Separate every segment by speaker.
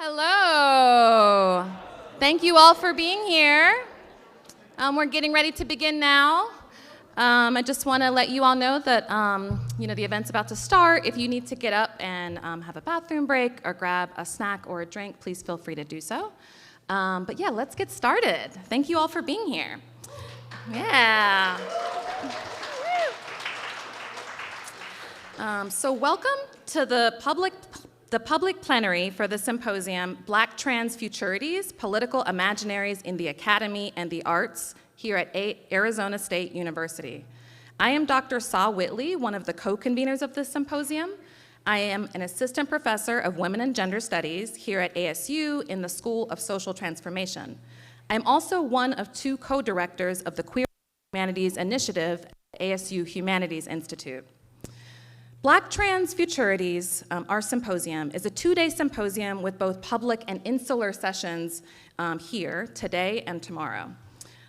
Speaker 1: Hello. Thank you all for being here. We're getting ready to begin now. I just want to let you all know that the event's about to start. If you need to get up and have a bathroom break or grab a snack or a drink, please feel free to do so. But yeah, let's get started. Thank you all for being here. Yeah. So welcome to the public plenary for the symposium, Black Trans Futurities, Political Imaginaries in the Academy and the Arts, here at Arizona State University. I am Dr. Sa Whitley, one of the co-conveners of this symposium. I am an assistant professor of Women and Gender Studies here at ASU in the School of Social Transformation. I'm also one of two co-directors of the Queer X Humanities Initiative at ASU Humanities Institute. Black Trans Futurities, our symposium, is a two-day symposium with both public and insular sessions here today and tomorrow.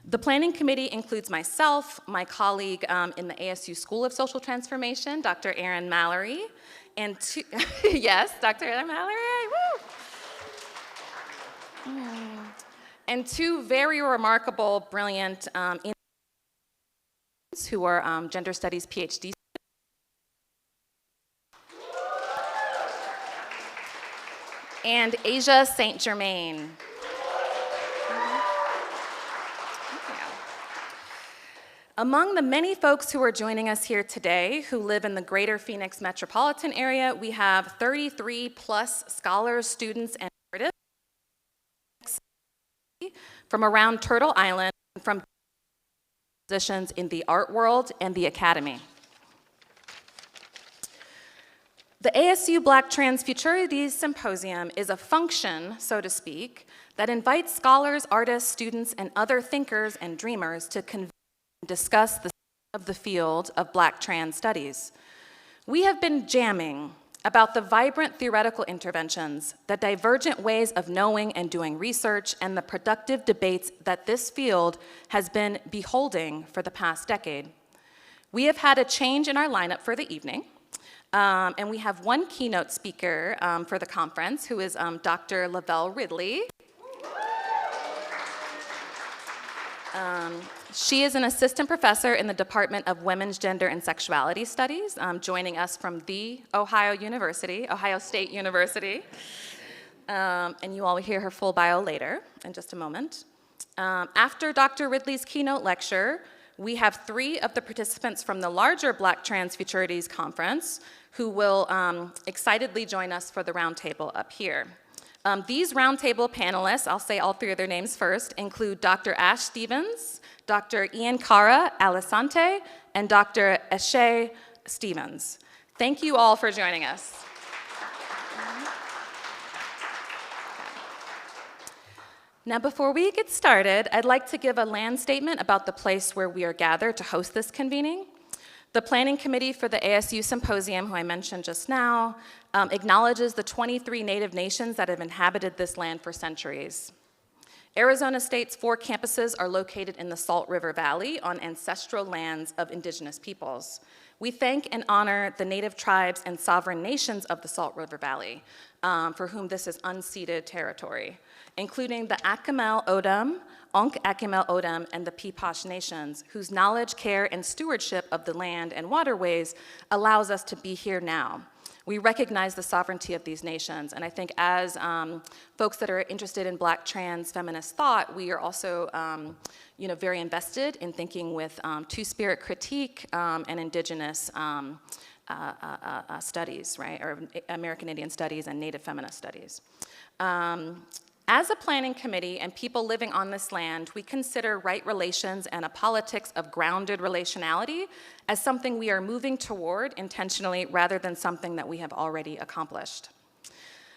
Speaker 1: The planning committee includes myself, my colleague in the ASU School of Social Transformation, Dr. Erin Mallory, and yes, Dr. Erin Mallory, woo! And two very remarkable, brilliant who are gender studies PhD. And Eshe St. Germain. Among the many folks who are joining us here today who live in the greater Phoenix metropolitan area, we have 33 plus scholars, students, and artists from around Turtle Island and from positions in the art world and the academy. The ASU Black Trans Futurities Symposium is a function, so to speak, that invites scholars, artists, students, and other thinkers and dreamers to convene and discuss the of the field of Black trans studies. We have been jamming about the vibrant theoretical interventions, the divergent ways of knowing and doing research, and the productive debates that this field has been beholding for the past decade. We have had a change in our lineup for the evening. And we have one keynote speaker for the conference, who is Dr. LaVelle Ridley. She is an assistant professor in the Department of Women's Gender and Sexuality Studies, joining us from the Ohio State University. And you all will hear her full bio later in just a moment. After Dr. Ridley's keynote lecture, we have three of the participants from the larger Black Trans Futurities Conference who will excitedly join us for the roundtable up here. These roundtable panelists, I'll say all three of their names first, include Dr. Ash Stevens, Dr. Ian-Khara Ellesante, and Dr. Eshe Stevens. Thank you all for joining us. Now, before we get started, I'd like to give a land statement about the place where we are gathered to host this convening. The planning committee for the ASU Symposium, who I mentioned just now, acknowledges the 23 Native nations that have inhabited this land for centuries. Arizona State's 4 campuses are located in the Salt River Valley on ancestral lands of indigenous peoples. We thank and honor the Native tribes and sovereign nations of the Salt River Valley, for whom this is unceded territory, including the Akimel Odom, Onk-Akimel Odom, and the Peepash nations, whose knowledge, care, and stewardship of the land and waterways allows us to be here now. We recognize the sovereignty of these nations, and I think as folks that are interested in Black trans feminist thought, we are also very invested in thinking with two-spirit critique and indigenous studies, right, or American Indian studies and Native feminist studies. As a planning committee and people living on this land, we consider right relations and a politics of grounded relationality as something we are moving toward intentionally rather than something that we have already accomplished.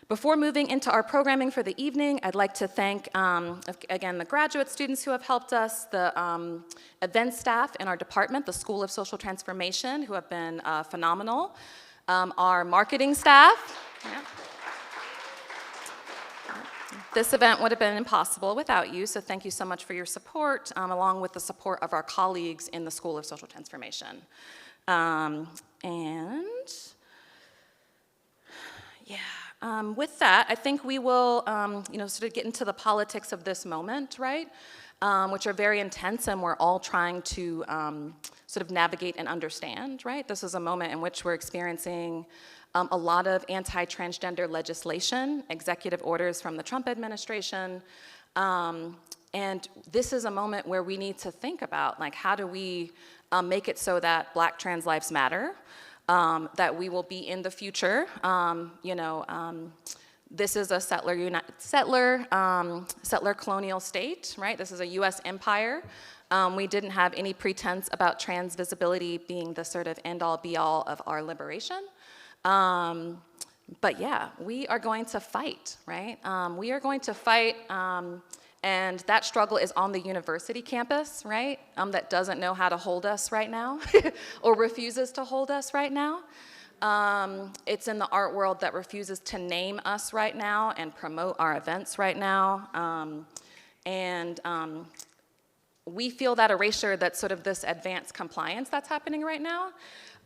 Speaker 1: Before moving into our programming for the evening, I'd like to thank, again, the graduate students who have helped us, the event staff in our department, the School of Social Transformation, who have been phenomenal, our marketing staff. Yeah. This event would have been impossible without you, so thank you so much for your support, along with the support of our colleagues in the School of Social Transformation. With that, I think we will, sort of get into the politics of this moment, right? Which are very intense, and we're all trying to sort of navigate and understand, right? This is a moment in which we're experiencing a lot of anti-transgender legislation, executive orders from the Trump administration, and this is a moment where we need to think about, like, how do we make it so that Black trans lives matter, that we will be in the future, this is a settler colonial state, right? This is a US empire. We didn't have any pretense about trans visibility being the sort of end-all be-all of our liberation. But yeah, we are going to fight, right? We are going to fight, and that struggle is on the university campus, right? That doesn't know how to hold us right now, or refuses to hold us right now. It's in the art world that refuses to name us right now and promote our events right now. We feel that erasure, that's sort of this advanced compliance that's happening right now.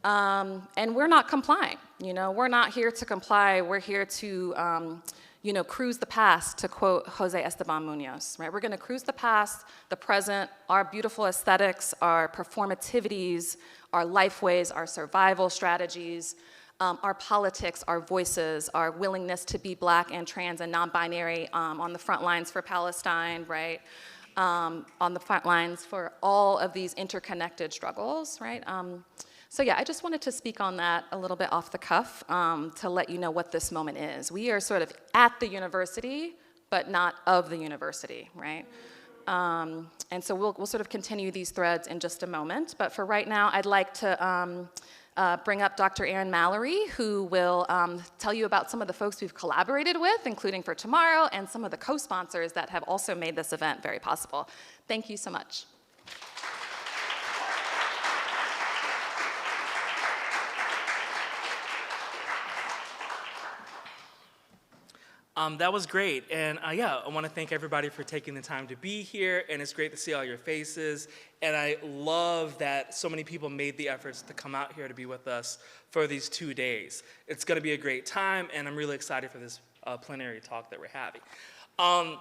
Speaker 1: And we're not complying, we're not here to comply, we're here to, cruise the past, to quote Jose Esteban Munoz, right? We're gonna cruise the past, the present, our beautiful aesthetics, our performativities, our lifeways, our survival strategies, our politics, our voices, our willingness to be Black and trans and non-binary on the front lines for Palestine, right? On the front lines for all of these interconnected struggles, right? So yeah, I just wanted to speak on that a little bit off the cuff to let you know what this moment is. We are sort of at the university, but not of the university, right? And so we'll sort of continue these threads in just a moment. But for right now, I'd like to bring up Dr. Erin Mallory, who will tell you about some of the folks we've collaborated with, including for tomorrow, and some of the co-sponsors that have also made this event very possible. Thank you so much.
Speaker 2: That was great, and yeah, I want to thank everybody for taking the time to be here, and it's great to see all your faces, and I love that so many people made the efforts to come out here to be with us for these 2 days. It's going to be a great time, and I'm really excited for this plenary talk that we're having. I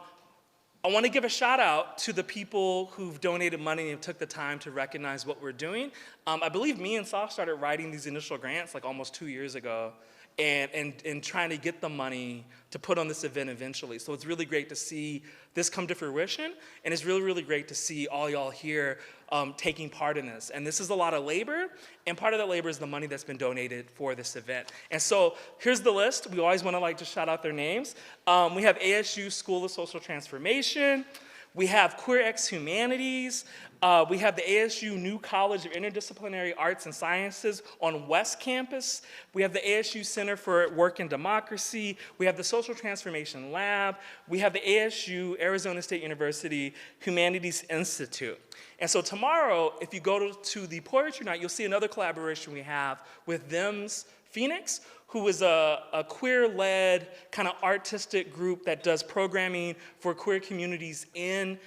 Speaker 2: want to give a shout out to the people who've donated money and took the time to recognize what we're doing. I believe me and Sa started writing these initial grants like almost 2 years ago, and trying to get the money to put on this event eventually. So it's really great to see this come to fruition, and it's really, really great to see all y'all here taking part in this. And this is a lot of labor, and part of that labor is the money that's been donated for this event. And so here's the list. We always want to like to shout out their names. We have ASU School of Social Transformation. We have Queer X Humanities. We have the ASU New College of Interdisciplinary Arts and Sciences on West Campus. We have the ASU Center for Work and Democracy. We have the Social Transformation Lab. We have the ASU Arizona State University Humanities Institute. And so tomorrow, if you go to the Poetry Night, you'll see another collaboration we have with Them's Phoenix, who is a queer-led kind of artistic group that does programming for queer communities in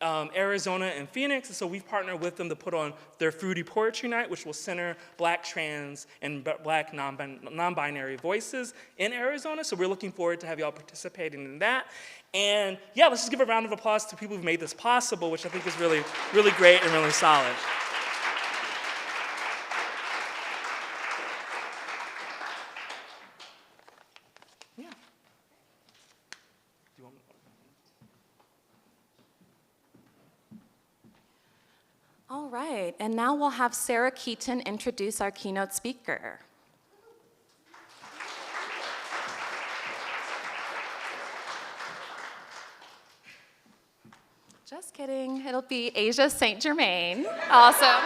Speaker 2: Arizona and Phoenix. And so we've partnered with them to put on their Fruity Poetry Night, which will center Black trans and Black non-binary voices in Arizona. So we're looking forward to have y'all participating in that. And yeah, let's just give a round of applause to people who've made this possible, which I think is really, really great and really solid.
Speaker 1: All right, and now we'll have Sarah Keaton introduce our keynote speaker. Just kidding, it'll be Eshe St. Germain. Awesome.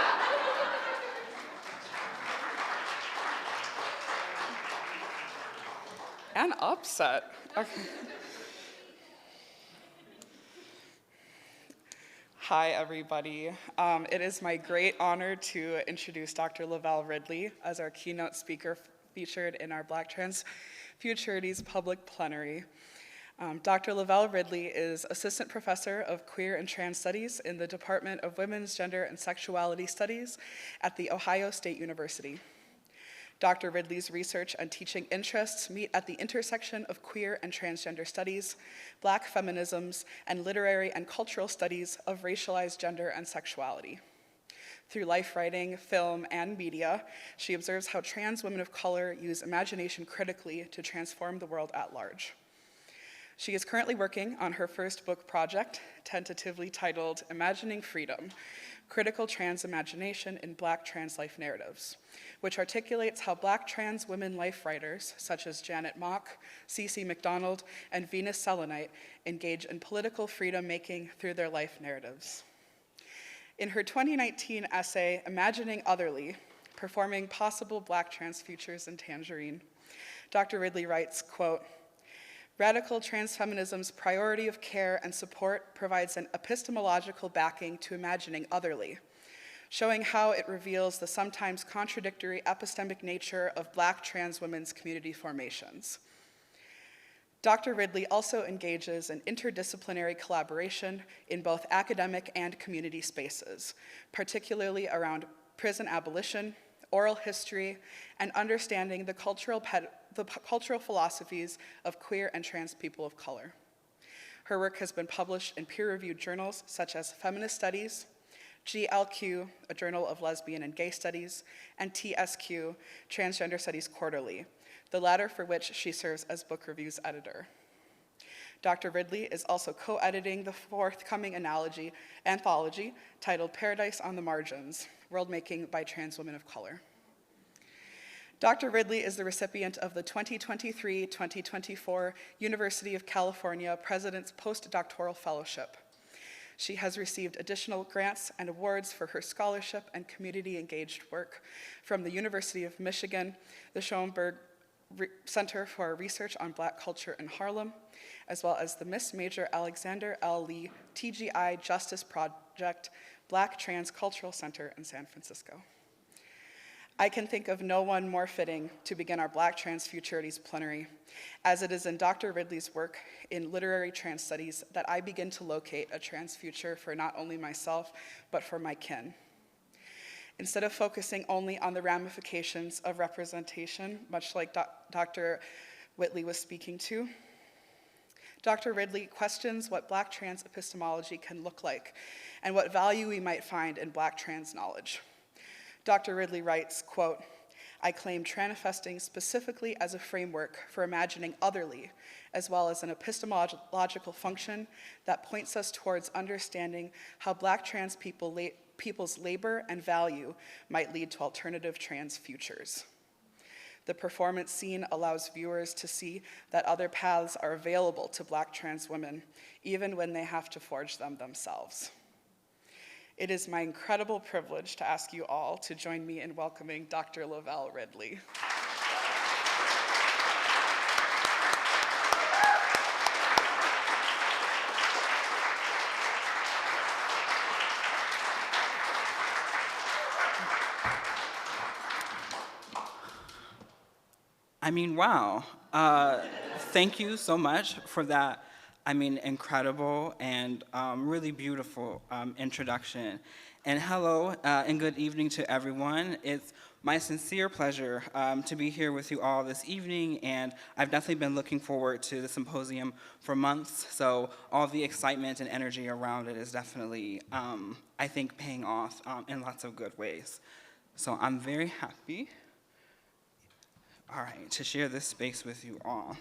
Speaker 3: And upset. Okay. Hi, everybody. It is my great honor to introduce Dr. LaVelle Ridley as our keynote speaker featured in our Black Trans Futurities public plenary. Dr. LaVelle Ridley is Assistant Professor of Queer and Trans Studies in the Department of Women's, Gender, and Sexuality Studies at The Ohio State University. Dr. Ridley's research and teaching interests meet at the intersection of queer and transgender studies, Black feminisms, and literary and cultural studies of racialized gender and sexuality. Through life writing, film, and media, she observes how trans women of color use imagination critically to transform the world at large. She is currently working on her first book project, tentatively titled Imagining Freedom: Critical Trans Imagination in Black Trans Life Narratives, which articulates how Black trans women life writers, such as Janet Mock, Cece McDonald, and Venus Selenite, engage in political freedom-making through their life narratives. In her 2019 essay, Imagining Otherly, Performing Possible Black Trans Futures in Tangerine, Dr. Ridley writes, quote, "Radical transfeminism's priority of care and support provides an epistemological backing to imagining otherly, showing how it reveals the sometimes contradictory epistemic nature of Black trans women's community formations. Dr. Ridley also engages in interdisciplinary collaboration in both academic and community spaces, particularly around prison abolition, oral history, and understanding the cultural philosophies of queer and trans people of color. Her work has been published in peer-reviewed journals such as Feminist Studies, GLQ, a journal of lesbian and gay studies, and TSQ, Transgender Studies Quarterly, the latter for which she serves as book reviews editor. Dr. Ridley is also co-editing the forthcoming anthology titled Paradise on the Margins, World-Making by Trans Women of Color. Dr. Ridley is the recipient of the 2023-2024 University of California President's Postdoctoral Fellowship. She has received additional grants and awards for her scholarship and community-engaged work from the University of Michigan, the Schoenberg Center for Research on Black Culture in Harlem, as well as the Miss Major Alexander L. Lee TGI Justice Project Black Trans Cultural Center in San Francisco. I can think of no one more fitting to begin our Black Trans Futurities plenary, as it is in Dr. Ridley's work in literary trans studies that I begin to locate a trans future for not only myself, but for my kin. Instead of focusing only on the ramifications of representation, much like Dr. Whitley was speaking to, Dr. Ridley questions what Black trans epistemology can look like and what value we might find in Black trans knowledge. Dr. Ridley writes, quote, "I claim tranifesting specifically as a framework for imagining otherly, as well as an epistemological function that points us towards understanding how Black trans people's labor and value might lead to alternative trans futures. The performance scene allows viewers to see that other paths are available to Black trans women, even when they have to forge them themselves." It is my incredible privilege to ask you all to join me in welcoming Dr. LaVelle Ridley.
Speaker 4: I mean, wow. Thank you so much for that, incredible and really beautiful introduction. And hello and good evening to everyone. It's my sincere pleasure to be here with you all this evening, and I've definitely been looking forward to the symposium for months, so all the excitement and energy around it is definitely, I think, paying off in lots of good ways. So I'm very happy, all right, to share this space with you all.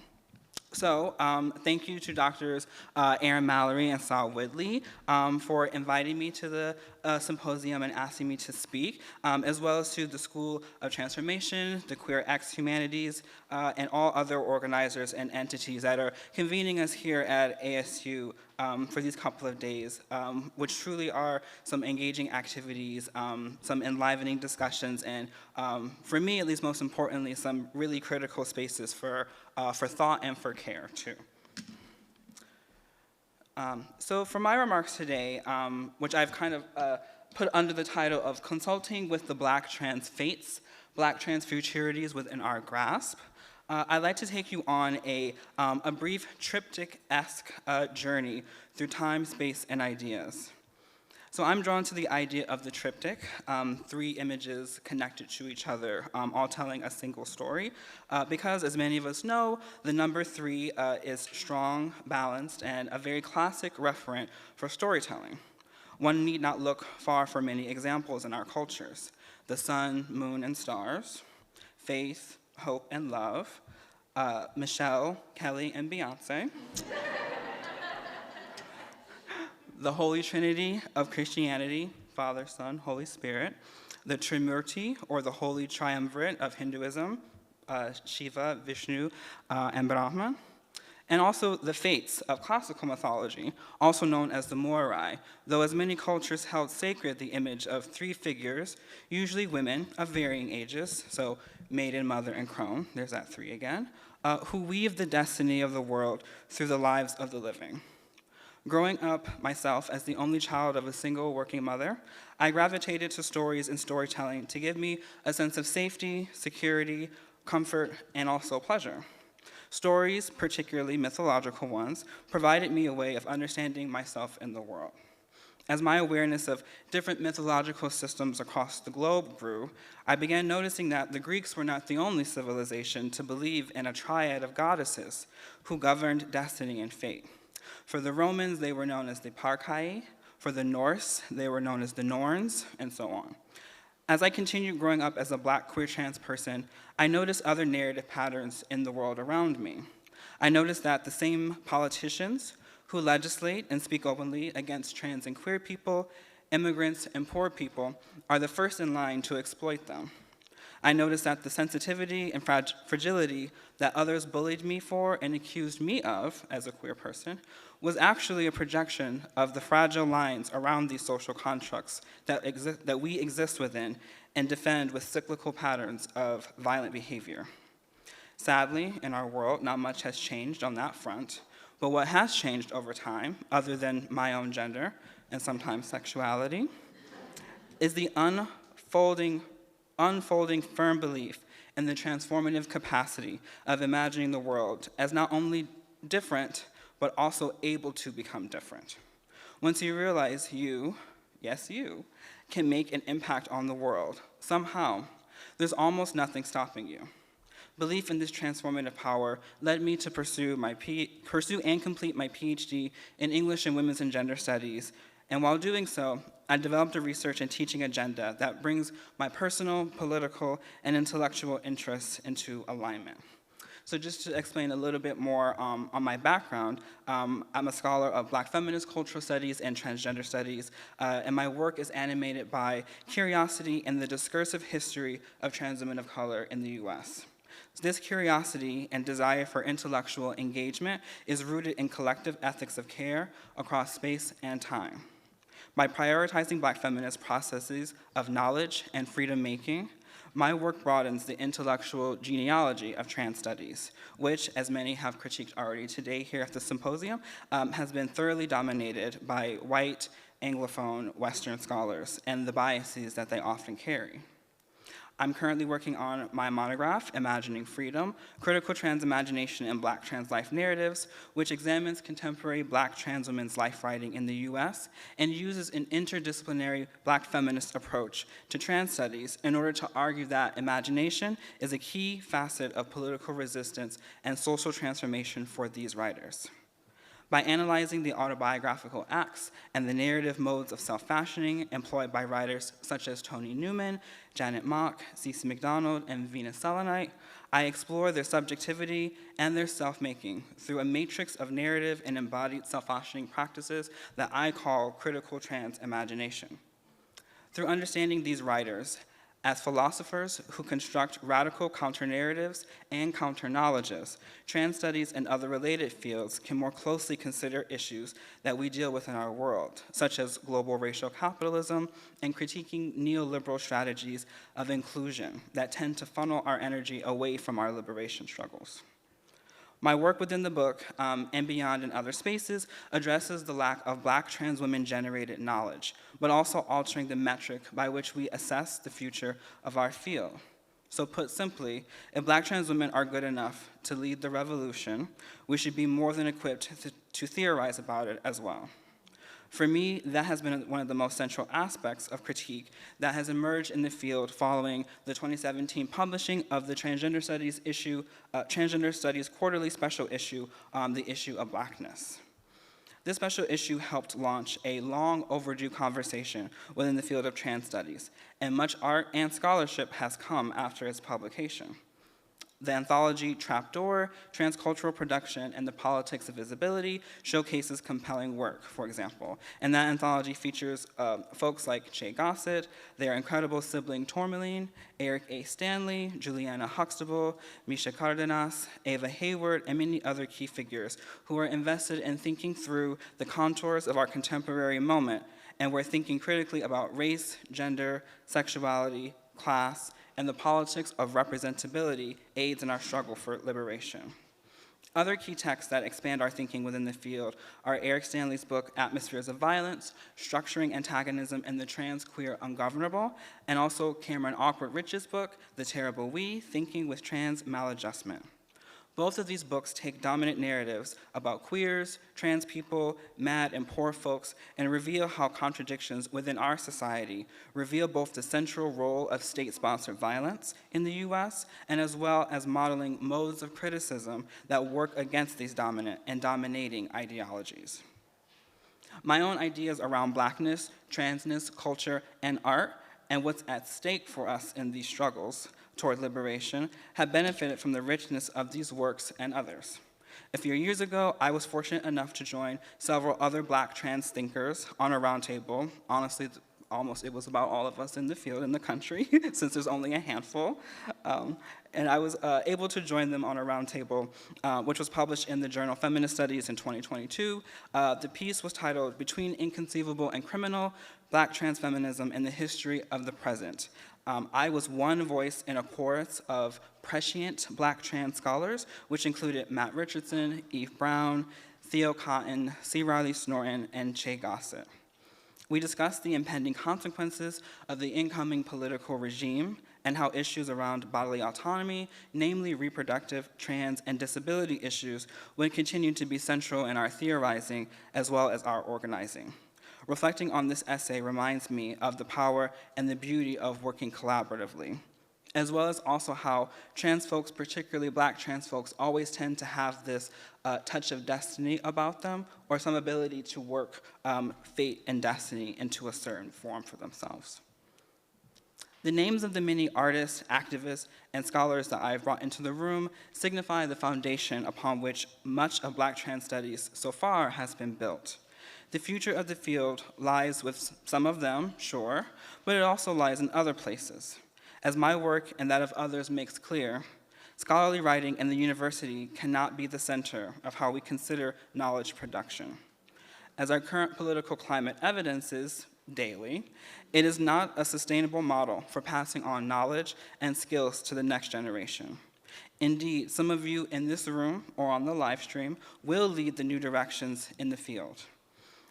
Speaker 4: So thank you to Drs. Erin Mallory and Sa Whitley for inviting me to the symposium and asking me to speak, as well as to the School of Transformation, the Queer X Humanities, and all other organizers and entities that are convening us here at ASU for these couple of days, which truly are some engaging activities, some enlivening discussions, and for me, at least most importantly, some really critical spaces for thought and for care, too. So for my remarks today, which I've kind of put under the title of Consulting with the Black Trans Fates, Black Trans Futurities Within Our Grasp, I'd like to take you on a brief triptych-esque journey through time, space, and ideas. So I'm drawn to the idea of the triptych, three images connected to each other, all telling a single story, because as many of us know, the number 3 is strong, balanced, and a very classic referent for storytelling. One need not look far for many examples in our cultures: the sun, moon, and stars, faith, hope, and love, Michelle, Kelly, and Beyonce, the Holy Trinity of Christianity, Father, Son, Holy Spirit, the Trimurti, or the Holy Triumvirate of Hinduism, Shiva, Vishnu, and Brahma, and also the fates of classical mythology, also known as the Moirai, though as many cultures held sacred the image of 3 figures, usually women of varying ages, so maiden, mother, and crone, there's that 3 again, who weave the destiny of the world through the lives of the living. Growing up myself as the only child of a single working mother, I gravitated to stories and storytelling to give me a sense of safety, security, comfort, and also pleasure. Stories, particularly mythological ones, provided me a way of understanding myself and the world. As my awareness of different mythological systems across the globe grew, I began noticing that the Greeks were not the only civilization to believe in a triad of goddesses who governed destiny and fate. For the Romans, they were known as the Parcae. For the Norse, they were known as the Norns, and so on. As I continued growing up as a Black queer trans person, I noticed other narrative patterns in the world around me. I noticed that the same politicians who legislate and speak openly against trans and queer people, immigrants, and poor people are the first in line to exploit them. I noticed that the sensitivity and fragility that others bullied me for and accused me of as a queer person was actually a projection of the fragile lines around these social constructs that we exist within and defend with cyclical patterns of violent behavior. Sadly, in our world, not much has changed on that front, but what has changed over time, other than my own gender and sometimes sexuality, is the unfolding firm belief in the transformative capacity of imagining the world as not only different, but also able to become different. Once you realize you, yes you, can make an impact on the world, somehow, there's almost nothing stopping you. Belief in this transformative power led me to pursue and complete my PhD in English and Women's and Gender Studies, and while doing so, I developed a research and teaching agenda that brings my personal, political, and intellectual interests into alignment. So just to explain a little bit more on my background, I'm a scholar of Black feminist cultural studies and transgender studies, and my work is animated by curiosity and the discursive history of trans women of color in the US. This curiosity and desire for intellectual engagement is rooted in collective ethics of care across space and time. By prioritizing Black feminist processes of knowledge and freedom-making, my work broadens the intellectual genealogy of trans studies, which, as many have critiqued already today here at the symposium, has been thoroughly dominated by white, Anglophone, Western scholars and the biases that they often carry. I'm currently working on my monograph, Imagining Freedom, Critical Trans Imagination in Black Trans Life Narratives, which examines contemporary Black trans women's life writing in the US and uses an interdisciplinary Black feminist approach to trans studies in order to argue that imagination is a key facet of political resistance and social transformation for these writers. By analyzing the autobiographical acts and the narrative modes of self-fashioning employed by writers such as Toni Newman, Janet Mock, Cece McDonald, and Venus Selenite, I explore their subjectivity and their self-making through a matrix of narrative and embodied self-fashioning practices that I call critical trans imagination. Through understanding these writers as philosophers who construct radical counter-narratives and counter-knowledges, trans studies and other related fields can more closely consider issues that we deal with in our world, such as global racial capitalism and critiquing neoliberal strategies of inclusion that tend to funnel our energy away from our liberation struggles. My work within the book, and beyond in other spaces, addresses the lack of Black trans women-generated knowledge, but also altering the metric by which we assess the future of our field. So put simply, if Black trans women are good enough to lead the revolution, we should be more than equipped to theorize about it as well. For me, that has been one of the most central aspects of critique that has emerged in the field following the 2017 publishing of the Transgender Studies Quarterly Special Issue on the issue of Blackness. This special issue helped launch a long overdue conversation within the field of trans studies, and much art and scholarship has come after its publication. The anthology Trapdoor, Transcultural Production, and the Politics of Visibility showcases compelling work, for example. And that anthology features folks like Che Gossett, their incredible sibling Tourmaline, Eric A. Stanley, Juliana Huxtable, Misha Cardenas, Ava Hayward, and many other key figures who are invested in thinking through the contours of our contemporary moment, and we're thinking critically about race, gender, sexuality, class, and the politics of representability aids in our struggle for liberation. Other key texts that expand our thinking within the field are Eric Stanley's book, Atmospheres of Violence, Structuring Antagonism in the Trans Queer Ungovernable, and also Cameron Awkward-Rich's book, The Terrible We, Thinking with Trans Maladjustment. Both of these books take dominant narratives about queers, trans people, mad and poor folks, and reveal how contradictions within our society reveal both the central role of state-sponsored violence in the US, and as well as modeling modes of criticism that work against these dominant and dominating ideologies. My own ideas around Blackness, transness, culture, and art, and what's at stake for us in these struggles toward liberation have benefited from the richness of these works and others. A few years ago, I was fortunate enough to join several other Black trans thinkers on a roundtable. Honestly, it was about all of us in the field in the country, since there's only a handful. And I was able to join them on a roundtable, which was published in the journal Feminist Studies in 2022. The piece was titled Between Inconceivable and Criminal, Black Trans Feminism and the History of the Present. I was one voice in a chorus of prescient Black trans scholars, which included Matt Richardson, Eve Brown, Theo Cotton, C. Riley Snorton, and Che Gossett. We discussed the impending consequences of the incoming political regime and how issues around bodily autonomy, namely reproductive, trans, and disability issues, would continue to be central in our theorizing as well as our organizing. Reflecting on this essay reminds me of the power and the beauty of working collaboratively, as well as also how trans folks, particularly Black trans folks, always tend to have this touch of destiny about them, or some ability to work fate and destiny into a certain form for themselves. The names of the many artists, activists, and scholars that I have brought into the room signify the foundation upon which much of Black trans studies so far has been built. The future of the field lies with some of them, sure, but it also lies in other places. As my work and that of others makes clear, scholarly writing in the university cannot be the center of how we consider knowledge production. As our current political climate evidences daily, it is not a sustainable model for passing on knowledge and skills to the next generation. Indeed, some of you in this room or on the live stream will lead the new directions in the field.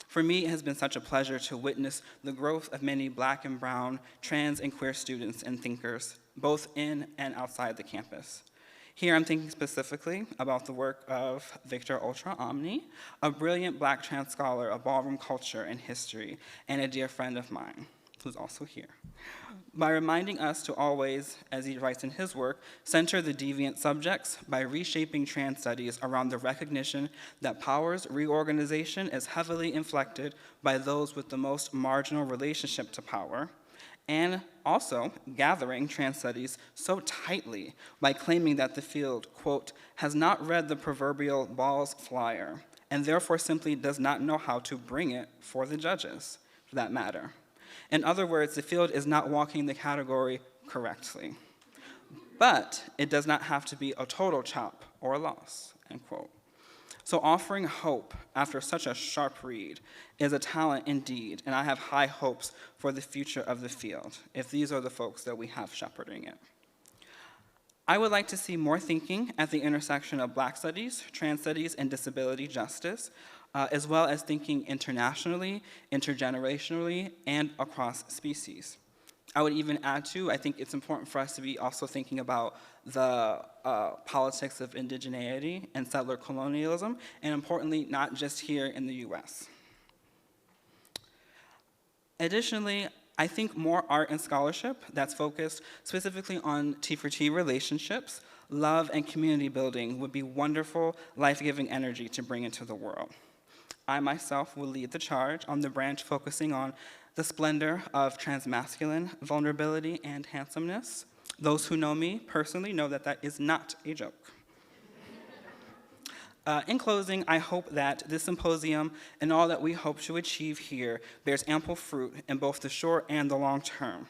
Speaker 4: For me, it has been such a pleasure to witness the growth of many Black and brown, trans and queer students and thinkers, both in and outside the campus. Here I'm thinking specifically about the work of Victor Ultra Omni, a brilliant Black trans scholar of ballroom culture and history, and a dear friend of mine, who's also here. By reminding us to always, as he writes in his work, center the deviant subjects by reshaping trans studies around the recognition that power's reorganization is heavily inflected by those with the most marginal relationship to power, and also gathering trans studies so tightly by claiming that the field, quote, has not read the proverbial balls flyer, and therefore simply does not know how to bring it for the judges, for that matter. In other words, the field is not walking the category correctly. But it does not have to be a total chop or a loss, end quote. So offering hope after such a sharp read is a talent indeed, and I have high hopes for the future of the field, if these are the folks that we have shepherding it. I would like to see more thinking at the intersection of Black studies, trans studies, and disability justice, as well as thinking internationally, intergenerationally, and across species. I would even add too, I think it's important for us to be also thinking about the politics of indigeneity and settler colonialism, and importantly, not just here in the US. Additionally, I think more art and scholarship that's focused specifically on T4T relationships, love, and community building would be wonderful, life-giving energy to bring into the world. I myself will lead the charge on the branch focusing on the splendor of transmasculine vulnerability and handsomeness. Those who know me personally know that that is not a joke. In closing, I hope that this symposium and all that we hope to achieve here bears ample fruit in both the short and the long term.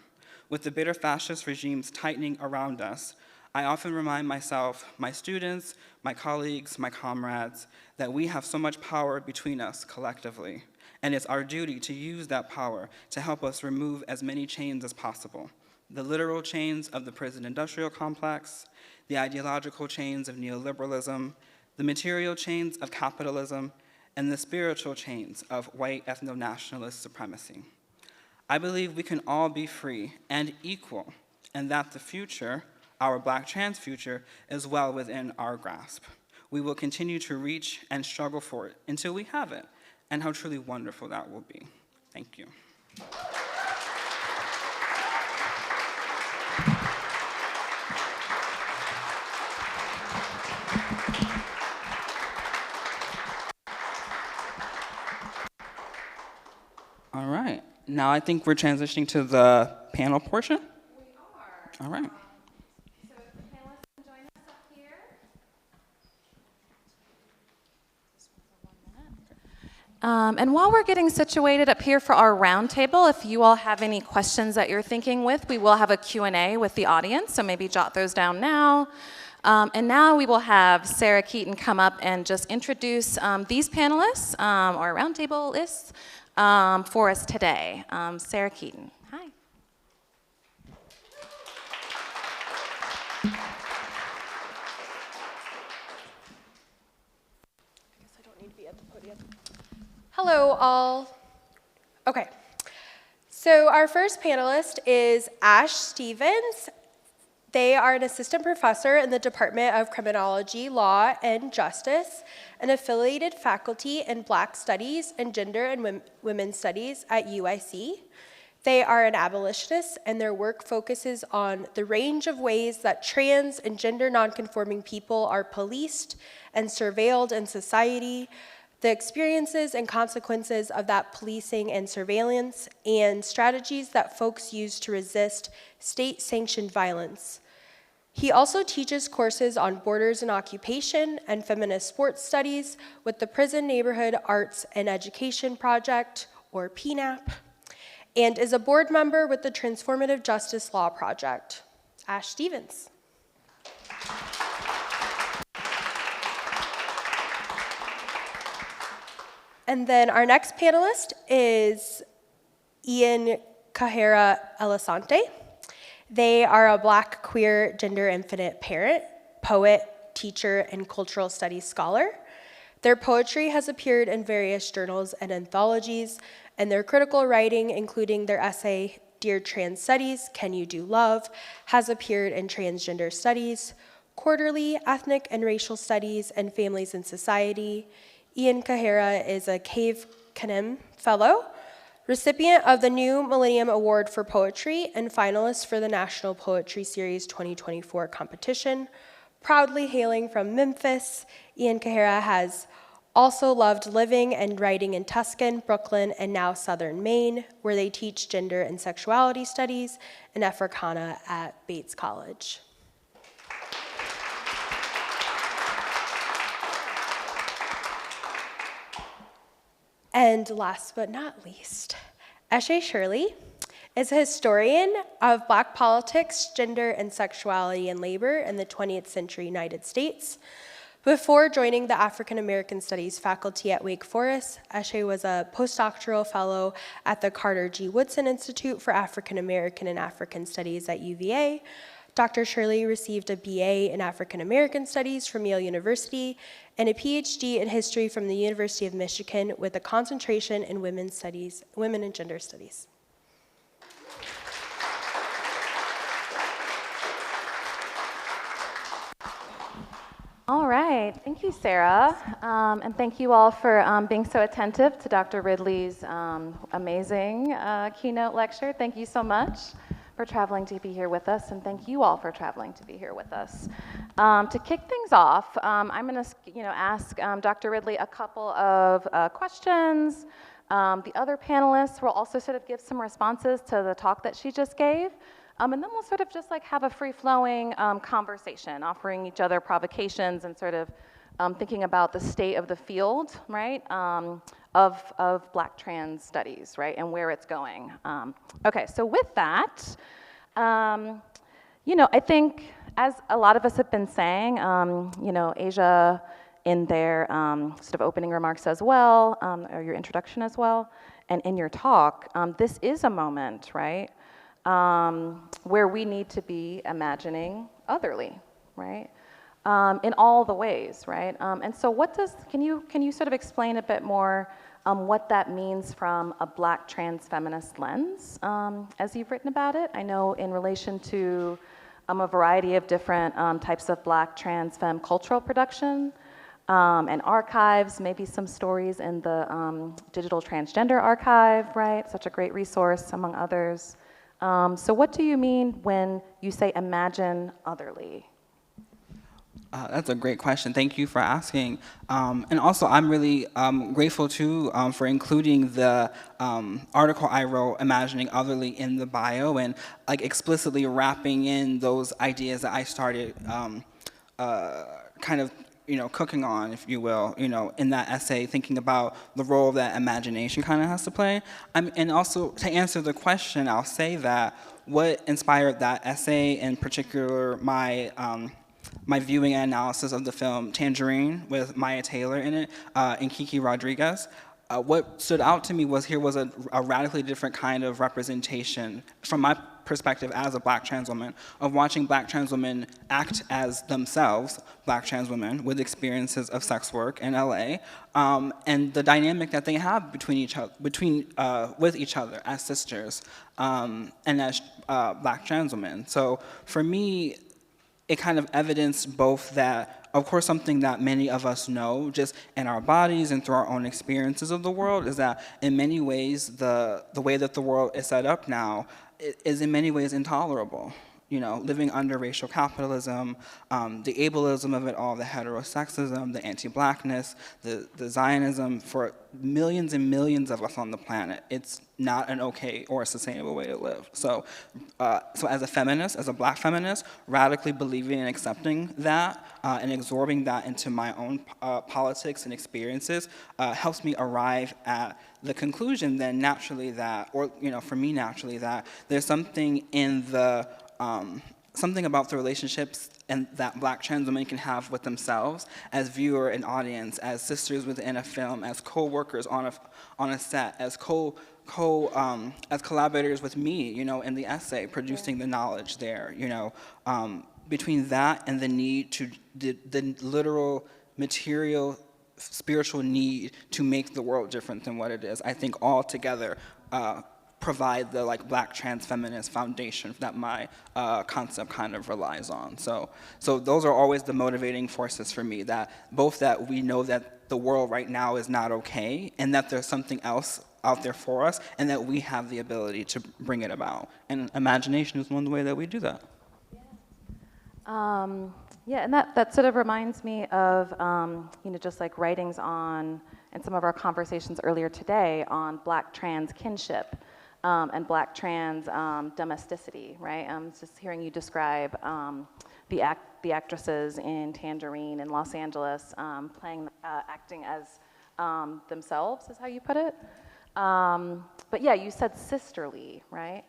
Speaker 4: With the bitter fascist regimes tightening around us, I often remind myself, my students, my colleagues, my comrades, that we have so much power between us collectively, and it's our duty to use that power to help us remove as many chains as possible. The literal chains of the prison-industrial complex, the ideological chains of neoliberalism, the material chains of capitalism, and the spiritual chains of white ethno-nationalist supremacy. I believe we can all be free and equal, and that the future, our Black trans future, is well within our grasp. We will continue to reach and struggle for it until we have it, and how truly wonderful that will be. Thank you. All right, now I think we're transitioning to the panel portion.
Speaker 1: We are.
Speaker 4: All right.
Speaker 1: So if the panelists can join us up here. And while we're getting situated up here for our roundtable, if you all have any questions that you're thinking with, we will have a Q&A with the audience, so maybe jot those down now. And now we will have Sarah Keaton come up and just introduce these panelists, or roundtablists, for us today. Sarah Keaton, hi.
Speaker 5: Hello, all. Okay, so our first panelist is Eshe Stevens. They are an assistant professor in the Department of Criminology, Law, and Justice, an affiliated faculty in Black Studies and Gender and Women's Studies at UIC. They are an abolitionist, and their work focuses on the range of ways that trans and gender nonconforming people are policed and surveilled in society, the experiences and consequences of that policing and surveillance, and strategies that folks use to resist state-sanctioned violence. He also teaches courses on borders and occupation and feminist sports studies with the Prison Neighborhood Arts and Education Project, or PNAP, and is a board member with the Transformative Justice Law Project. Eshe Stevens. And then our next panelist is Ian-Khara Ellesante. They are a Black, queer, gender infinite parent, poet, teacher, and cultural studies scholar. Their poetry has appeared in various journals and anthologies, and their critical writing, including their essay, Dear Trans Studies, Can You Do Love, has appeared in Transgender Studies, Quarterly, Ethnic and Racial Studies, and Families in Society. Ian-Khara is a Cave Canem Fellow, recipient of the New Millennium Award for Poetry, and finalist for the National Poetry Series 2024 competition. Proudly hailing from Memphis, Ian-Khara has also loved living and writing in Tuscan, Brooklyn, and now Southern Maine, where they teach gender and sexuality studies and Africana at Bates College. And last but not least, Eshe Sherley is a historian of Black politics, gender, and sexuality and labor in the 20th century United States. Before joining the African American Studies faculty at Wake Forest, Eshe was a postdoctoral fellow at the Carter G. Woodson Institute for African American and African Studies at UVA. Dr. Sherley received a BA in African American Studies from Yale University and a PhD in history from the University of Michigan with a concentration in women's studies, women and gender studies.
Speaker 1: All right, thank you, Sarah. And thank you all for being so attentive to Dr. Ridley's amazing keynote lecture. Thank you so much for traveling to be here with us, and thank you all for traveling to be here with us. To kick things off, I'm going to ask Dr. Ridley a couple of questions. The other panelists will also sort of give some responses to the talk that she just gave. And then we'll sort of just like have a free-flowing conversation, offering each other provocations and sort of thinking about the state of the field, right, of Black trans studies, right, and where it's going. Okay, so with that, I think as a lot of us have been saying, Eshe in their sort of opening remarks as well, or your introduction as well, and in your talk, this is a moment, right, where we need to be imagining otherly, right? In all the ways, right? And so can you sort of explain a bit more what that means from a Black trans feminist lens as you've written about it? I know in relation to a variety of different types of Black trans femme cultural production and archives, maybe some stories in the Digital Transgender Archive, right? Such a great resource among others. So what do you mean when you say imagine otherly?
Speaker 4: That's a great question. Thank you for asking. And also, I'm really grateful too for including the article I wrote, Imagining Otherly, in the bio, and like explicitly wrapping in those ideas that I started kind of cooking on, if you will, in that essay, thinking about the role that imagination kind of has to play. And also, to answer the question, I'll say that what inspired that essay, in particular my viewing and analysis of the film Tangerine with Maya Taylor in it, and Kiki Rodriguez, what stood out to me was a radically different kind of representation from my perspective as a Black trans woman, of watching Black trans women act as themselves, Black trans women with experiences of sex work in LA, and the dynamic that they have with each other as sisters and as Black trans women. So for me, it kind of evidenced both that, of course, something that many of us know just in our bodies and through our own experiences of the world, is that in many ways, the way that the world is set up now is in many ways intolerable. Living under racial capitalism, the ableism of it all, the heterosexism, the anti-Blackness, the Zionism, for millions and millions of us on the planet, it's not an okay or a sustainable way to live. So as a feminist, as a Black feminist, radically believing and accepting that and absorbing that into my own politics and experiences helps me arrive at the conclusion then naturally that, or for me naturally, that there's something in the something about the relationships and that Black trans women can have with themselves as viewer and audience, as sisters within a film, as co-workers on a set, as as collaborators with me, in the essay, producing the knowledge there, between that and the need to the literal material spiritual need to make the world different than what it is, I think all together provide the Black trans feminist foundation that my concept kind of relies on. So those are always the motivating forces for me, that both that we know that the world right now is not okay, and that there's something else out there for us, and that we have the ability to bring it about. And imagination is one way that we do that.
Speaker 1: Yeah, and that sort of reminds me of, just like writings on, and some of our conversations earlier today on Black trans kinship and Black trans domesticity, right? Just hearing you describe the actresses in Tangerine in Los Angeles acting as themselves, is how you put it. But yeah, you said sisterly, right?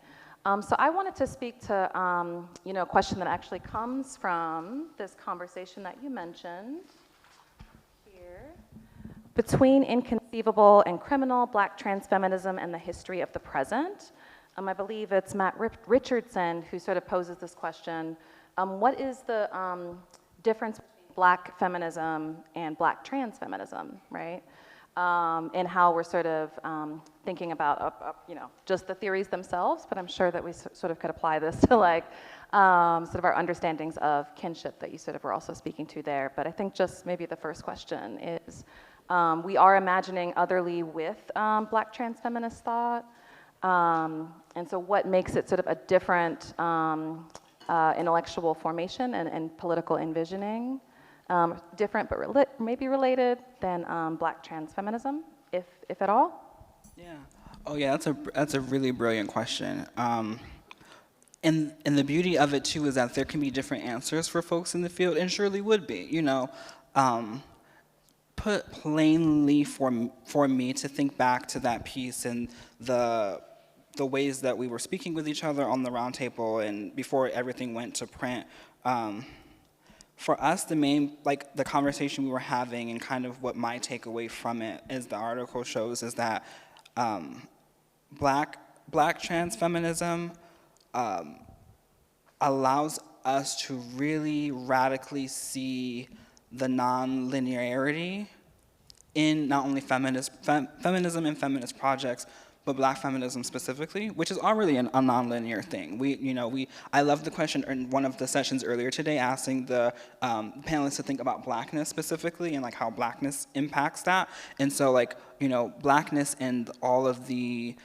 Speaker 1: So I wanted to speak to, a question that actually comes from this conversation that you mentioned here, between inconceivable and criminal Black trans feminism and the history of the present. I believe it's Matt Richardson who sort of poses this question. What is the difference between Black feminism and Black trans feminism, right? And how we're sort of thinking about, just the theories themselves, but I'm sure that we sort of could apply this to sort of our understandings of kinship that you sort of were also speaking to there. But I think just maybe the first question is, we are imagining otherly with Black trans feminist thought. And so what makes it sort of a different intellectual formation and political envisioning, different but maybe related than Black trans feminism, if at all?
Speaker 4: Yeah. Oh yeah, that's a really brilliant question. And the beauty of it too is that there can be different answers for folks in the field, and surely would be. You know, put plainly for me to think back to that piece and the ways that we were speaking with each other on the roundtable and before everything went to print. For us, the conversation we were having and kind of what my takeaway from it, as the article shows, is that Black trans feminism allows us to really radically see the non-linearity in not only feminism and feminist projects, but Black feminism specifically, which is already a non-linear thing. I love the question in one of the sessions earlier today, asking the panelists to think about Blackness specifically and like how Blackness impacts that. And so Blackness and all of the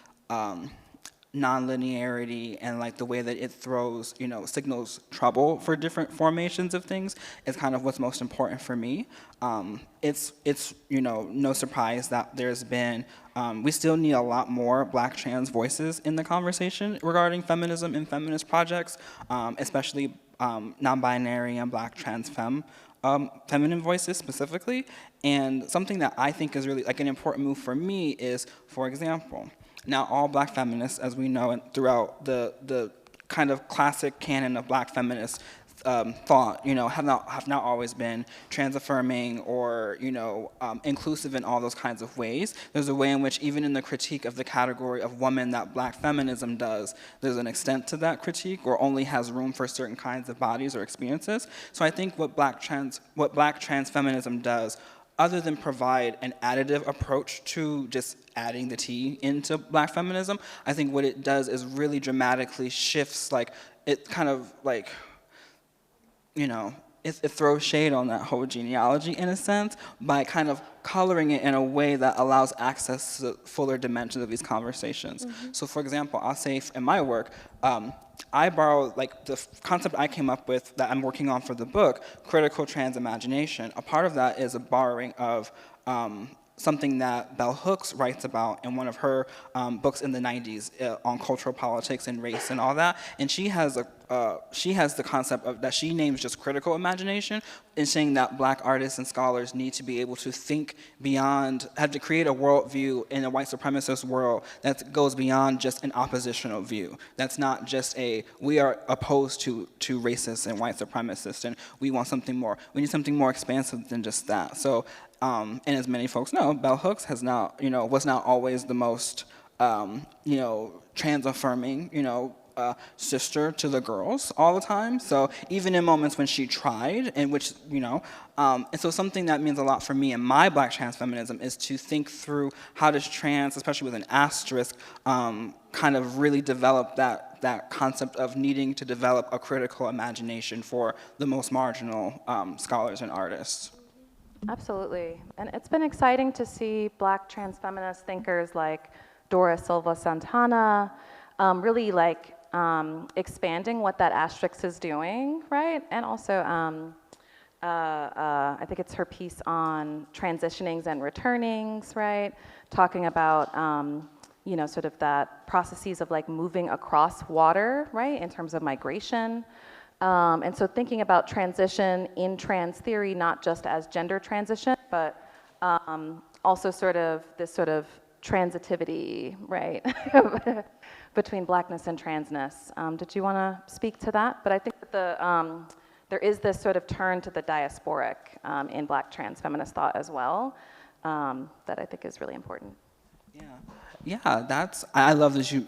Speaker 4: non-linearity and like the way that it throws, signals trouble for different formations of things is kind of what's most important for me. It's no surprise that there's been, we still need a lot more Black trans voices in the conversation regarding feminism and feminist projects, especially non-binary and Black trans feminine voices specifically. And something that I think is really like an important move for me is, for example, now all Black feminists, as we know, and throughout the kind of classic canon of Black feminist thought, have not always been trans affirming or inclusive in all those kinds of ways. There's a way in which even in the critique of the category of woman that Black feminism does, there's an extent to that critique or only has room for certain kinds of bodies or experiences. So I think what Black trans feminism does, other than provide an additive approach to just adding the T into Black feminism, I think what it does is really dramatically shifts, it kind of it throws shade on that whole genealogy in a sense by kind of coloring it in a way that allows access to fuller dimensions of these conversations. Mm-hmm. So for example, I'll say in my work, I borrow the concept I came up with that I'm working on for the book, critical trans imagination. A part of that is a borrowing of something that Bell Hooks writes about in one of her books in the 90s on cultural politics and race and all that. And she has the concept of that she names just critical imagination, in saying that Black artists and scholars need to be able to think beyond, have to create a worldview in a white supremacist world that goes beyond just an oppositional view. That's not just we are opposed to racists and white supremacists and we want something more. We need something more expansive than just that. So, and as many folks know, Bell Hooks was not always the most, trans-affirming, sister to the girls all the time. So even in moments when she tried, and which, and so something that means a lot for me in my Black trans feminism is to think through how does trans, especially with an asterisk, kind of really develop that concept of needing to develop a critical imagination for the most marginal scholars and artists.
Speaker 1: Absolutely. And it's been exciting to see Black trans feminist thinkers like Dora Silva Santana really expanding what that asterisk is doing, right? And also, I think it's her piece on transitionings and returnings, right? Talking about, sort of that processes of moving across water, right? In terms of migration. And so thinking about transition in trans theory, not just as gender transition, but also sort of this sort of transitivity, right, between Blackness and transness. Did you want to speak to that? But I think that there is this sort of turn to the diasporic in Black trans feminist thought as well, that I think is really important.
Speaker 4: Yeah, I love that you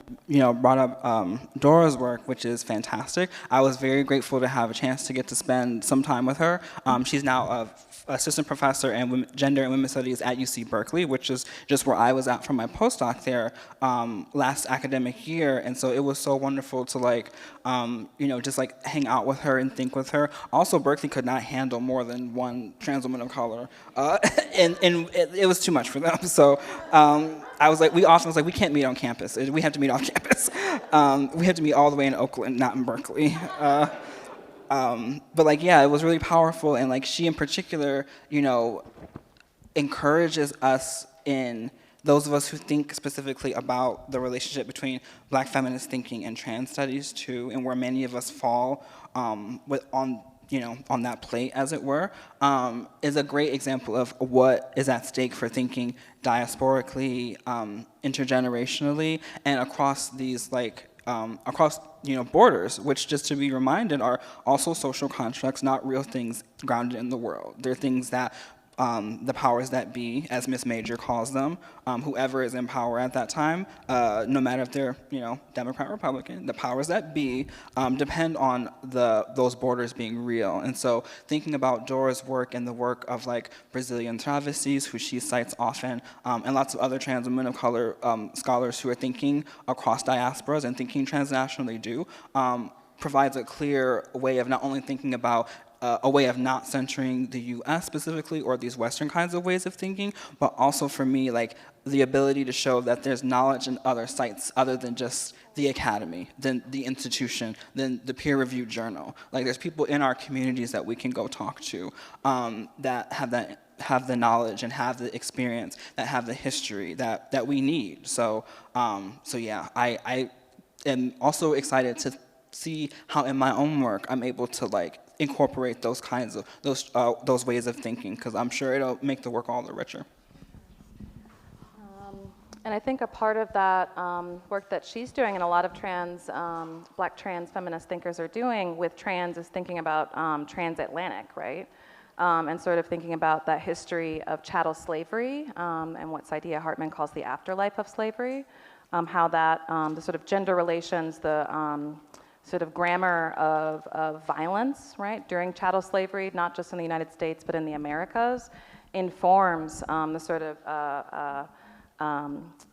Speaker 4: brought up Dora's work, which is fantastic. I was very grateful to have a chance to get to spend some time with her. She's now assistant professor in gender and women's studies at UC Berkeley, which is just where I was at for my postdoc there last academic year. And so it was so wonderful to like, just like hang out with her and think with her. Also, Berkeley could not handle more than one trans woman of color, and it was too much for them. So I was like, we often was like, we can't meet on campus. We have to meet off campus. We have to meet all the way in Oakland, not in Berkeley. But like, yeah, it was really powerful, and like she in particular, encourages us in those of us who think specifically about the relationship between Black feminist thinking and trans studies too, and where many of us fall on that plate, as it were, is a great example of what is at stake for thinking diasporically, intergenerationally, and across these borders, which, just to be reminded, are also social constructs, not real things grounded in the world. They're things that the powers that be, as Miss Major calls them, whoever is in power at that time, no matter if they're Democrat or Republican, the powers that be depend on those borders being real. And so thinking about Dora's work and the work of like Brazilian travestis, who she cites often, and lots of other trans women of color scholars who are thinking across diasporas and thinking transnationally provides a clear way of not only thinking about a way of not centering the U.S. specifically or these Western kinds of ways of thinking, but also for me, like the ability to show that there's knowledge in other sites other than just the academy, than the institution, than the peer-reviewed journal. Like there's people in our communities that we can go talk to that have the knowledge and have the experience, that have the history that we need. So yeah, I am also excited to see how in my own work I'm able to like incorporate those kinds of those ways of thinking, because I'm sure it'll make the work all the richer.
Speaker 1: And I think a part of that work that she's doing, and a lot of Black trans feminist thinkers are doing with trans, is thinking about transatlantic, right? And sort of thinking about that history of chattel slavery and what Saidiya Hartman calls the afterlife of slavery, how that, the sort of gender relations, the sort of grammar of violence, right, during chattel slavery, not just in the United States, but in the Americas, informs the sort of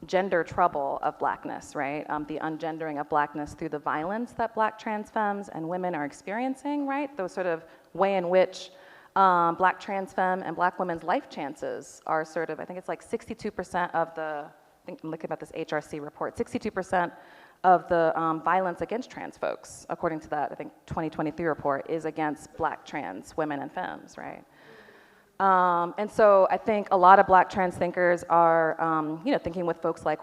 Speaker 1: gender trouble of Blackness, right? The ungendering of Blackness through the violence that Black trans femmes and women are experiencing, right? The sort of way in which Black trans femme and Black women's life chances are sort of, I think it's like 62% of the, I think I'm looking at this HRC report, 62% of the violence against trans folks, according to that, I think, 2023 report, is against Black trans women and femmes, right? And so I think a lot of Black trans thinkers are, thinking with folks like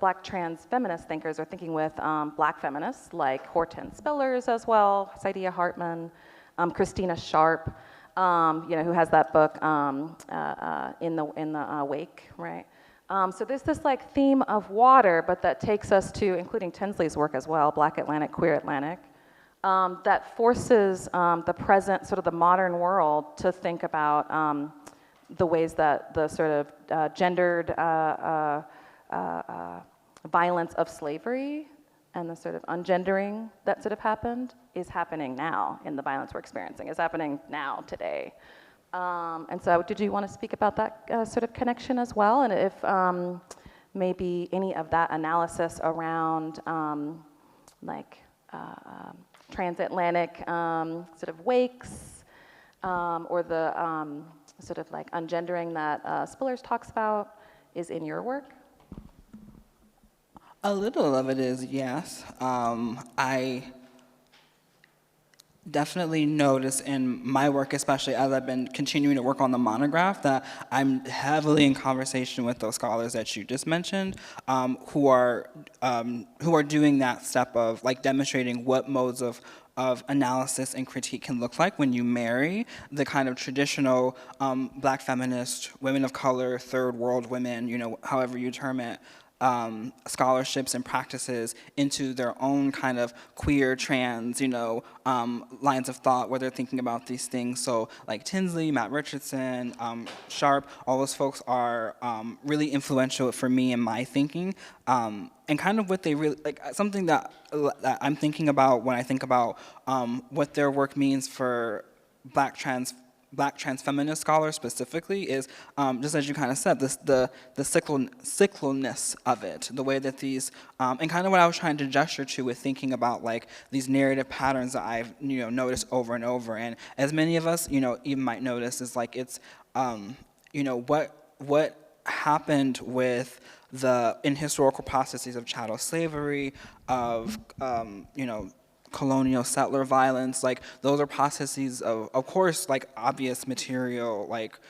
Speaker 1: Black trans feminist thinkers are thinking with Black feminists like Hortense Spillers as well, Saidiya Hartman, Christina Sharp, who has that book in the Wake, right? So there's this like theme of water, but that takes us to, including Tinsley's work as well, Black Atlantic, Queer Atlantic, that forces the present, sort of the modern world to think about the ways that the sort of gendered violence of slavery and the sort of ungendering that sort of happened is happening now in the violence we're experiencing, is happening now, today. And so did you want to speak about that sort of connection as well? And if maybe any of that analysis around transatlantic sort of wakes or the sort of like ungendering that Spillers talks about is in your work?
Speaker 4: A little of it is, yes. I definitely notice in my work, especially as I've been continuing to work on the monograph, that I'm heavily in conversation with those scholars that you just mentioned, who are doing that step of like demonstrating what modes of analysis and critique can look like when you marry the kind of traditional Black feminist, women of color, third world women, however you term it, scholarships and practices into their own kind of queer, trans, lines of thought where they're thinking about these things. So like Tinsley, Matt Richardson, Sharp, all those folks are really influential for me in my thinking. And kind of what they really, like something that I'm thinking about when I think about what their work means for Black trans Black trans feminist scholars specifically is, just as you kind of said, the cyclicalness of it, the way that these, and kind of what I was trying to gesture to with thinking about like these narrative patterns that I've noticed over and over, and as many of us even might notice is like it's what happened with in historical processes of chattel slavery, of colonial settler violence, like those are processes of course, like obvious material, like,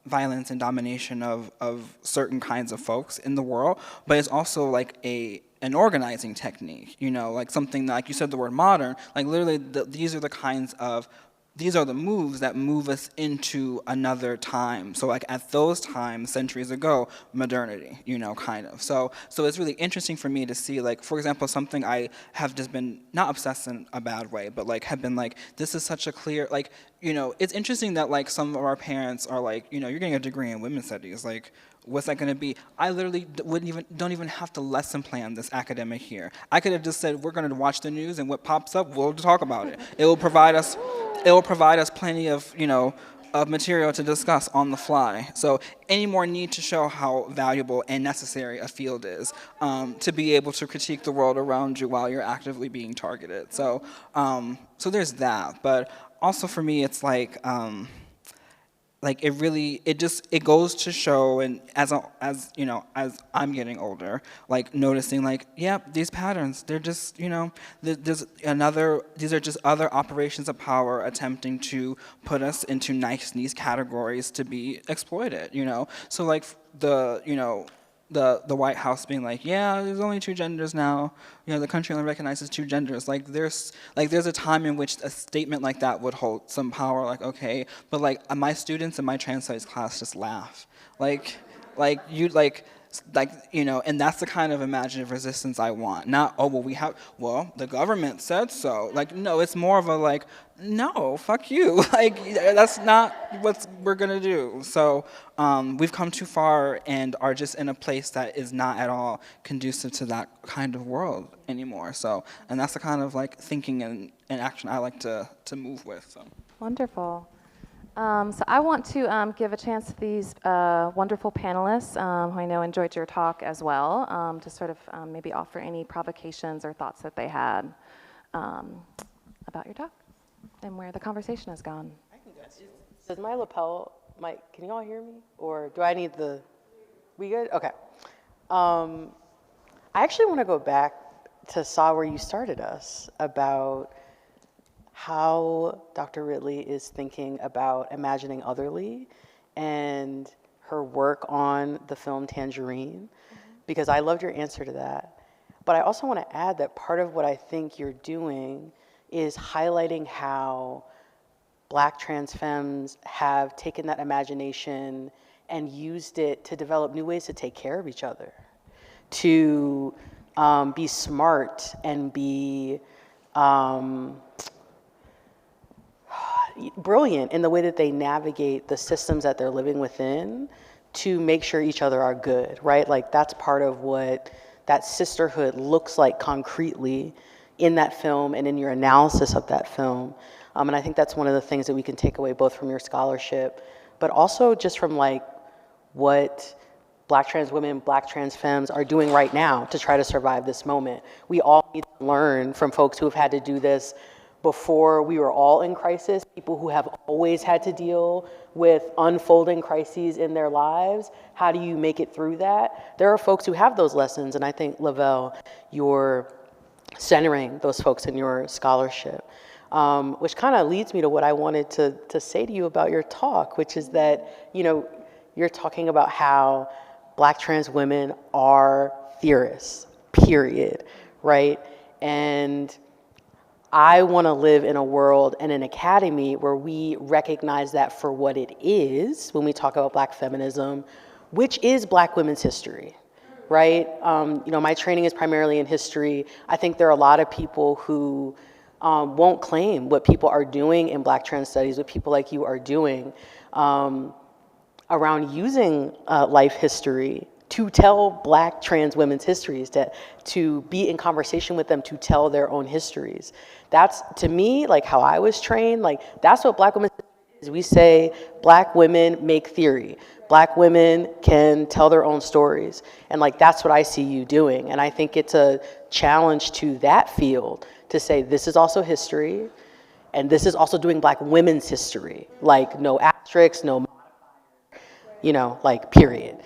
Speaker 4: violence and domination of certain kinds of folks in the world, but it's also like an organizing technique, like something that, like you said, the word modern, like literally these are the moves that move us into another time. So like at those times, centuries ago, modernity, kind of. So it's really interesting for me to see, like, for example, something I have just been, not obsessed in a bad way, but like have been like, this is such a clear, like, it's interesting that like some of our parents are like, you're getting a degree in women's studies, like, what's that going to be? I literally don't even have to lesson plan this academic year. I could have just said, we're going to watch the news, and what pops up, we'll talk about it. It will provide us plenty of, of material to discuss on the fly. So any more need to show how valuable and necessary a field is to be able to critique the world around you while you're actively being targeted. So there's that. But also for me, it's like it goes to show, and as I'm getting older, like noticing like, yeah, these patterns, they're just, these are just other operations of power attempting to put us into nice categories to be exploited, So like the White House being like, yeah, there's only 2 genders now. The country only recognizes 2 genders. Like there's a time in which a statement like that would hold some power. Like, okay, but like my students in my trans studies class just laugh. And that's the kind of imaginative resistance I want. Not, the government said so. Like, no, it's more of a like, no, fuck you. Like, that's not what we're gonna do. So we've come too far and are just in a place that is not at all conducive to that kind of world anymore. So, and that's the kind of like thinking and action I like to move with. So.
Speaker 1: Wonderful. So I want to give a chance to these wonderful panelists who I know enjoyed your talk as well, to sort of maybe offer any provocations or thoughts that they had about your talk and where the conversation has gone.
Speaker 6: I can go. Does my lapel mic, can you all hear me? Or do I need we good? Okay. I actually want to go back to Sa, where you started us, about how Dr. Ridley is thinking about imagining otherly and her work on the film Tangerine, because I loved your answer to that. But I also want to add that part of what I think you're doing is highlighting how Black trans femmes have taken that imagination and used it to develop new ways to take care of each other, to be smart and be brilliant in the way that they navigate the systems that they're living within to make sure each other are good, right? Like that's part of what that sisterhood looks like concretely in that film and in your analysis of that film. And I think that's one of the things that we can take away both from your scholarship, but also just from like what Black trans women, Black trans femmes are doing right now to try to survive this moment. We all need to learn from folks who have had to do this before we were all in crisis, people who have always had to deal with unfolding crises in their lives. How do you make it through that? There are folks who have those lessons, and I think, LaVelle, you're centering those folks in your scholarship, which kind of leads me to what I wanted to say to you about your talk, which is that, you're talking about how Black trans women are theorists, period, right? And I want to live in a world and an academy where we recognize that for what it is when we talk about Black feminism, which is Black women's history, right? My training is primarily in history. I think there are a lot of people who won't claim what people are doing in Black trans studies, what people like you are doing around using life history to tell Black trans women's histories, to be in conversation with them, to tell their own histories. That's, to me, like how I was trained, like that's what Black women's history is we say black women make theory. Black women can tell their own stories. And like, that's what I see you doing. And I think it's a challenge to that field to say this is also history, and this is also doing black women's history. Like, no asterisks, no, you know, like, period.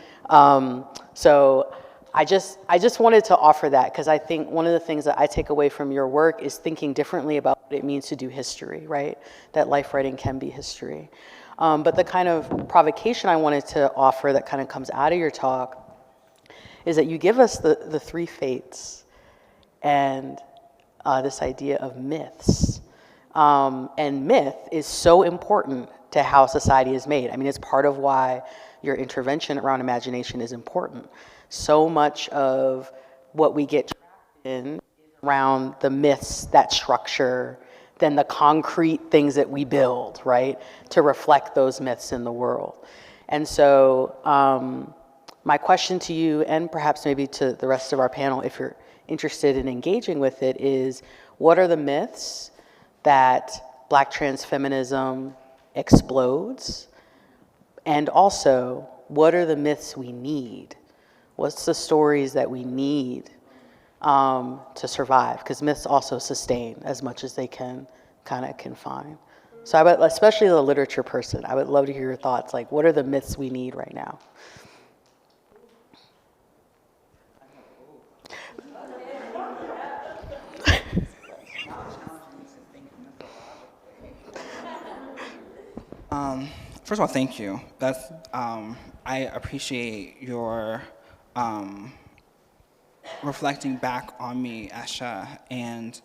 Speaker 6: So I just wanted to offer that, because I think one of the things that I take away from your work is thinking differently about what it means to do history, right? That life writing can be history. But the kind of provocation I wanted to offer that kind of comes out of your talk is that you give us the three fates and this idea of myths. And myth is so important to how society is made. I mean, it's part of why your intervention around imagination is important. So much of what we get trapped in is around the myths that structure than the concrete things that we build, right, to reflect those myths in the world. And so my question to you, and perhaps maybe to the rest of our panel, if you're interested in engaging with it, is what are the myths that Black trans feminism explodes? And also, what are the myths we need? What's the stories that we need to survive? Because myths also sustain as much as they can kind of confine. So I would, especially the literature person, I would love to hear your thoughts. Like, what are the myths we need right now?
Speaker 4: First of all, thank you. That's I appreciate your reflecting back on me, Eshe, and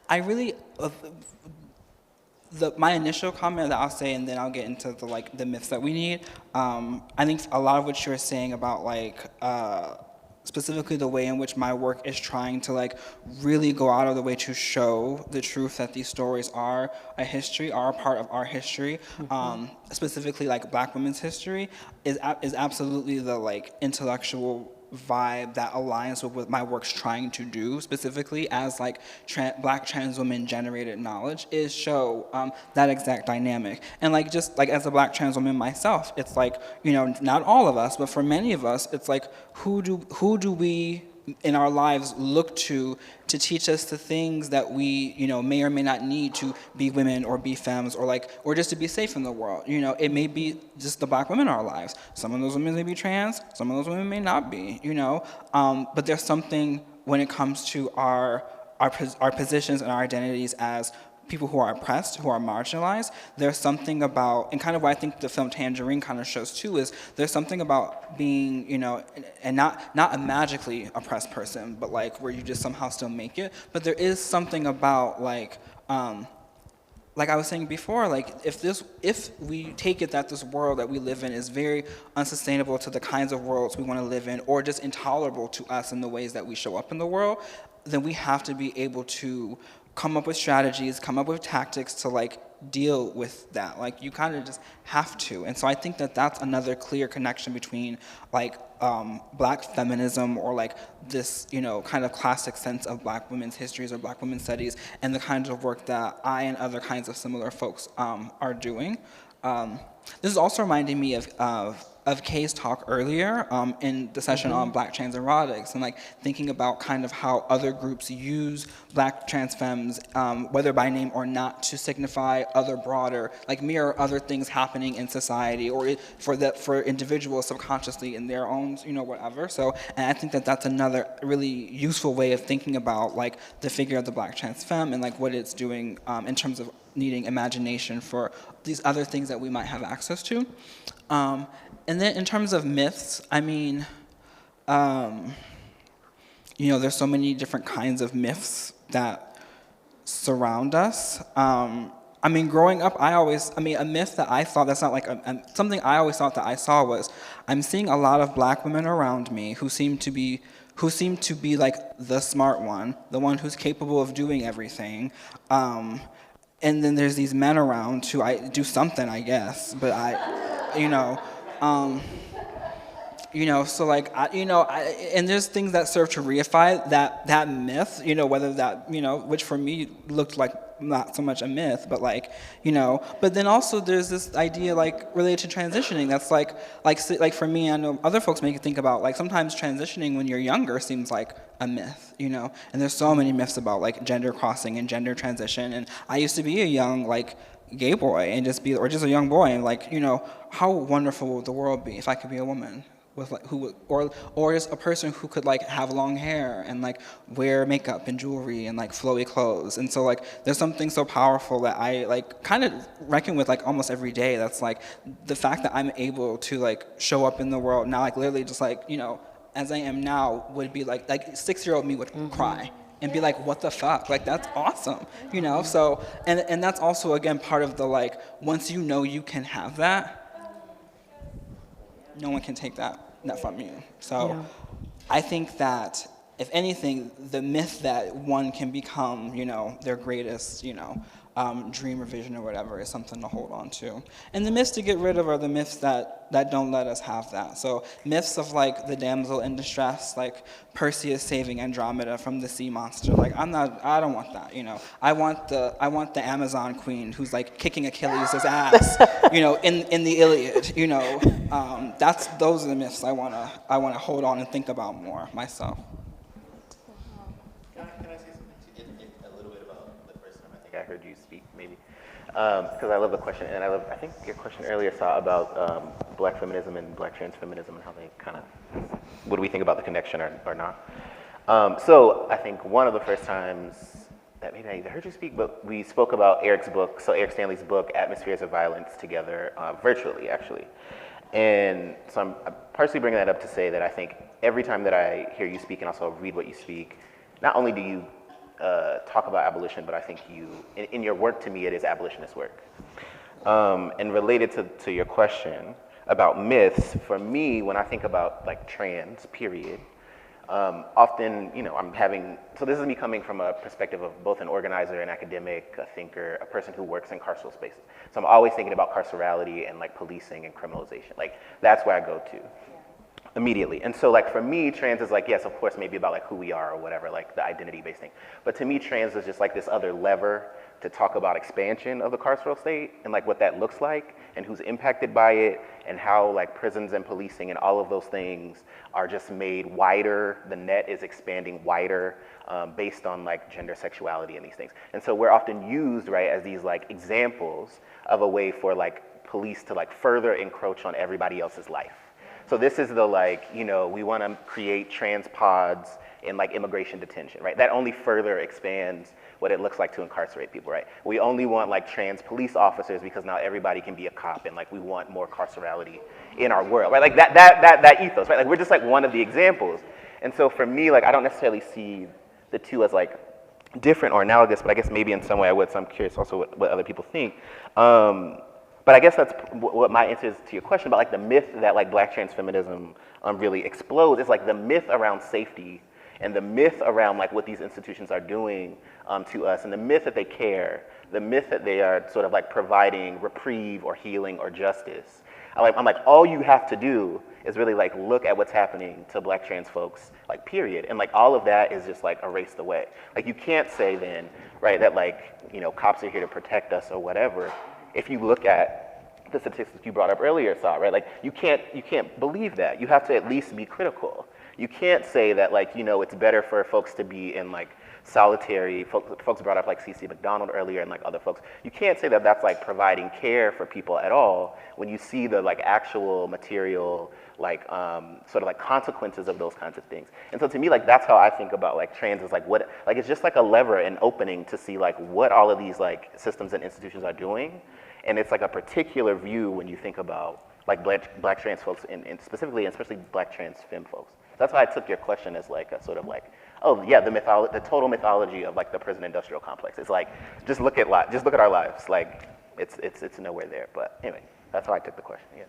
Speaker 4: I really my initial comment that I'll say, and then I'll get into the myths that we need. I think a lot of what you're saying about specifically the way in which my work is trying to really go out of the way to show the truth that these stories are a history, are a part of our history, specifically Black women's history, is absolutely the intellectual vibe that aligns with what my work's trying to do, specifically as Black trans women generated knowledge, is show that exact dynamic. And just as a Black trans woman myself, it's not all of us, but for many of us, it's who do we in our lives look to teach us the things that we may or may not need to be women or be femmes or just to be safe in the world. It may be just the Black women in our lives. Some of those women may be trans, some of those women may not be, but there's something when it comes to our positions and our identities as people who are oppressed, who are marginalized. There's something about, and kind of what I think the film Tangerine kind of shows too, is there's something about being, and not a magically oppressed person, but where you just somehow still make it. But there is something about like I was saying before, if we take it that this world that we live in is very unsustainable to the kinds of worlds we want to live in, or just intolerable to us in the ways that we show up in the world, then we have to be able to come up with strategies, come up with tactics to deal with that. You kind of just have to. And so I think that that's another clear connection between Black feminism, or this kind of classic sense of Black women's histories or Black women's studies, and the kinds of work that I and other kinds of similar folks are doing. This is also reminding me of Kay's talk earlier in the session on Black trans erotics, and thinking about kind of how other groups use Black trans femmes, whether by name or not, to signify other broader, mirror other things happening in society, or for individuals subconsciously in their own, whatever. So, and I think that that's another really useful way of thinking about the figure of the Black trans femme and what it's doing in terms of needing imagination for these other things that we might have access to. And then in terms of myths, I mean, there's so many different kinds of myths that surround us. I mean, growing up, a myth that I thought, that's not something I always thought that I saw was, I'm seeing a lot of Black women around me who seem to be the smart one, the one who's capable of doing everything. And then there's these men around who do something, I guess, but and there's things that serve to reify that myth, whether that, which for me looked like not so much a myth, but like, you know, but then also there's this idea like related to transitioning that's like for me, I know other folks make you think about like sometimes transitioning when you're younger seems like a myth, you know, and there's so many myths about like gender crossing and gender transition, and I used to be a young like gay boy and just a young boy and like, you know, how wonderful would the world be if I could be a woman? With like or just a person who could like have long hair and like wear makeup and jewelry and like flowy clothes. And so like there's something so powerful that I like kind of reckon with like almost every day. That's like the fact that I'm able to like show up in the world now, like literally just like, you know, as I am now would be like 6-year-old me would cry and be like, what the fuck? Like, that's awesome, you know? So, and that's also, again, part of the, like, once you know you can have that, no one can take that from you. So I think that, if anything, the myth that one can become, you know, their greatest, you know, dream or vision or whatever is something to hold on to. And the myths to get rid of are the myths that don't let us have that. So myths of like the damsel in distress, like Perseus saving Andromeda from the sea monster. Like I don't want that, you know. I want the Amazon queen who's like kicking Achilles' ass, you know, in the Iliad, you know. Those are the myths I wanna hold on and think about more myself.
Speaker 7: Can I say something a little bit about the first time I think I heard you speak, maybe? Because I love the question, and I think your question earlier, Sa, about Black feminism and Black trans feminism and how they kind of, what do we think about the connection or not? So I think one of the first times that maybe I either heard you speak, but we spoke about Eric's book, so Eric Stanley's book, Atmospheres of Violence, together virtually, actually. And so I'm partially bringing that up to say that I think every time that I hear you speak and also read what you speak, not only do you talk about abolition, but I think you, in your work, to me, it is abolitionist work. And related to your question about myths, for me, when I think about like trans, period, often, you know, so this is me coming from a perspective of both an organizer, an academic, a thinker, a person who works in carceral spaces. So I'm always thinking about carcerality and like policing and criminalization. Like that's where I go to immediately. And so like for me, trans is like, yes, of course, maybe about like who we are or whatever, like the identity-based thing. But to me, trans is just like this other lever to talk about expansion of the carceral state and like what that looks like and who's impacted by it and how like prisons and policing and all of those things are just made wider. The net is expanding wider based on like gender, sexuality, and these things. And so we're often used, right, as these like examples of a way for like police to like further encroach on everybody else's life. So this is the like, you know, we want to create trans pods in like immigration detention, right? That only further expands what it looks like to incarcerate people, right? We only want like trans police officers because now everybody can be a cop and like we want more carcerality in our world, right? Like that ethos, right? Like we're just like one of the examples. And so for me, like I don't necessarily see the two as like different or analogous, but I guess maybe in some way I would, so I'm curious also what other people think. But I guess that's what my answer is to your question about like the myth that like Black trans feminism really explodes. It's like the myth around safety and the myth around like what these institutions are doing to us and the myth that they care, the myth that they are sort of like providing reprieve or healing or justice. I'm like, all you have to do is really like look at what's happening to Black trans folks, like period. And like all of that is just like erased away. Like you can't say then, right, that like, you know, cops are here to protect us or whatever. If you look at the statistics you brought up earlier, Sa, right? Like you can't believe that. You have to at least be critical. You can't say that like, you know, it's better for folks to be in like solitary, folks brought up like C.C. McDonald earlier and like other folks. You can't say that that's like providing care for people at all when you see the like actual material, like sort of like consequences of those kinds of things. And so to me, like that's how I think about like trans is like what, like it's just like a lever, an opening to see like what all of these like systems and institutions are doing. And it's like a particular view when you think about like black trans folks and specifically and especially Black trans femme folks. That's why I took your question as like a sort of like, oh yeah, the total mythology of like the prison industrial complex. It's like, just look at our lives. Like it's nowhere there. But anyway, that's how I took the question, yeah.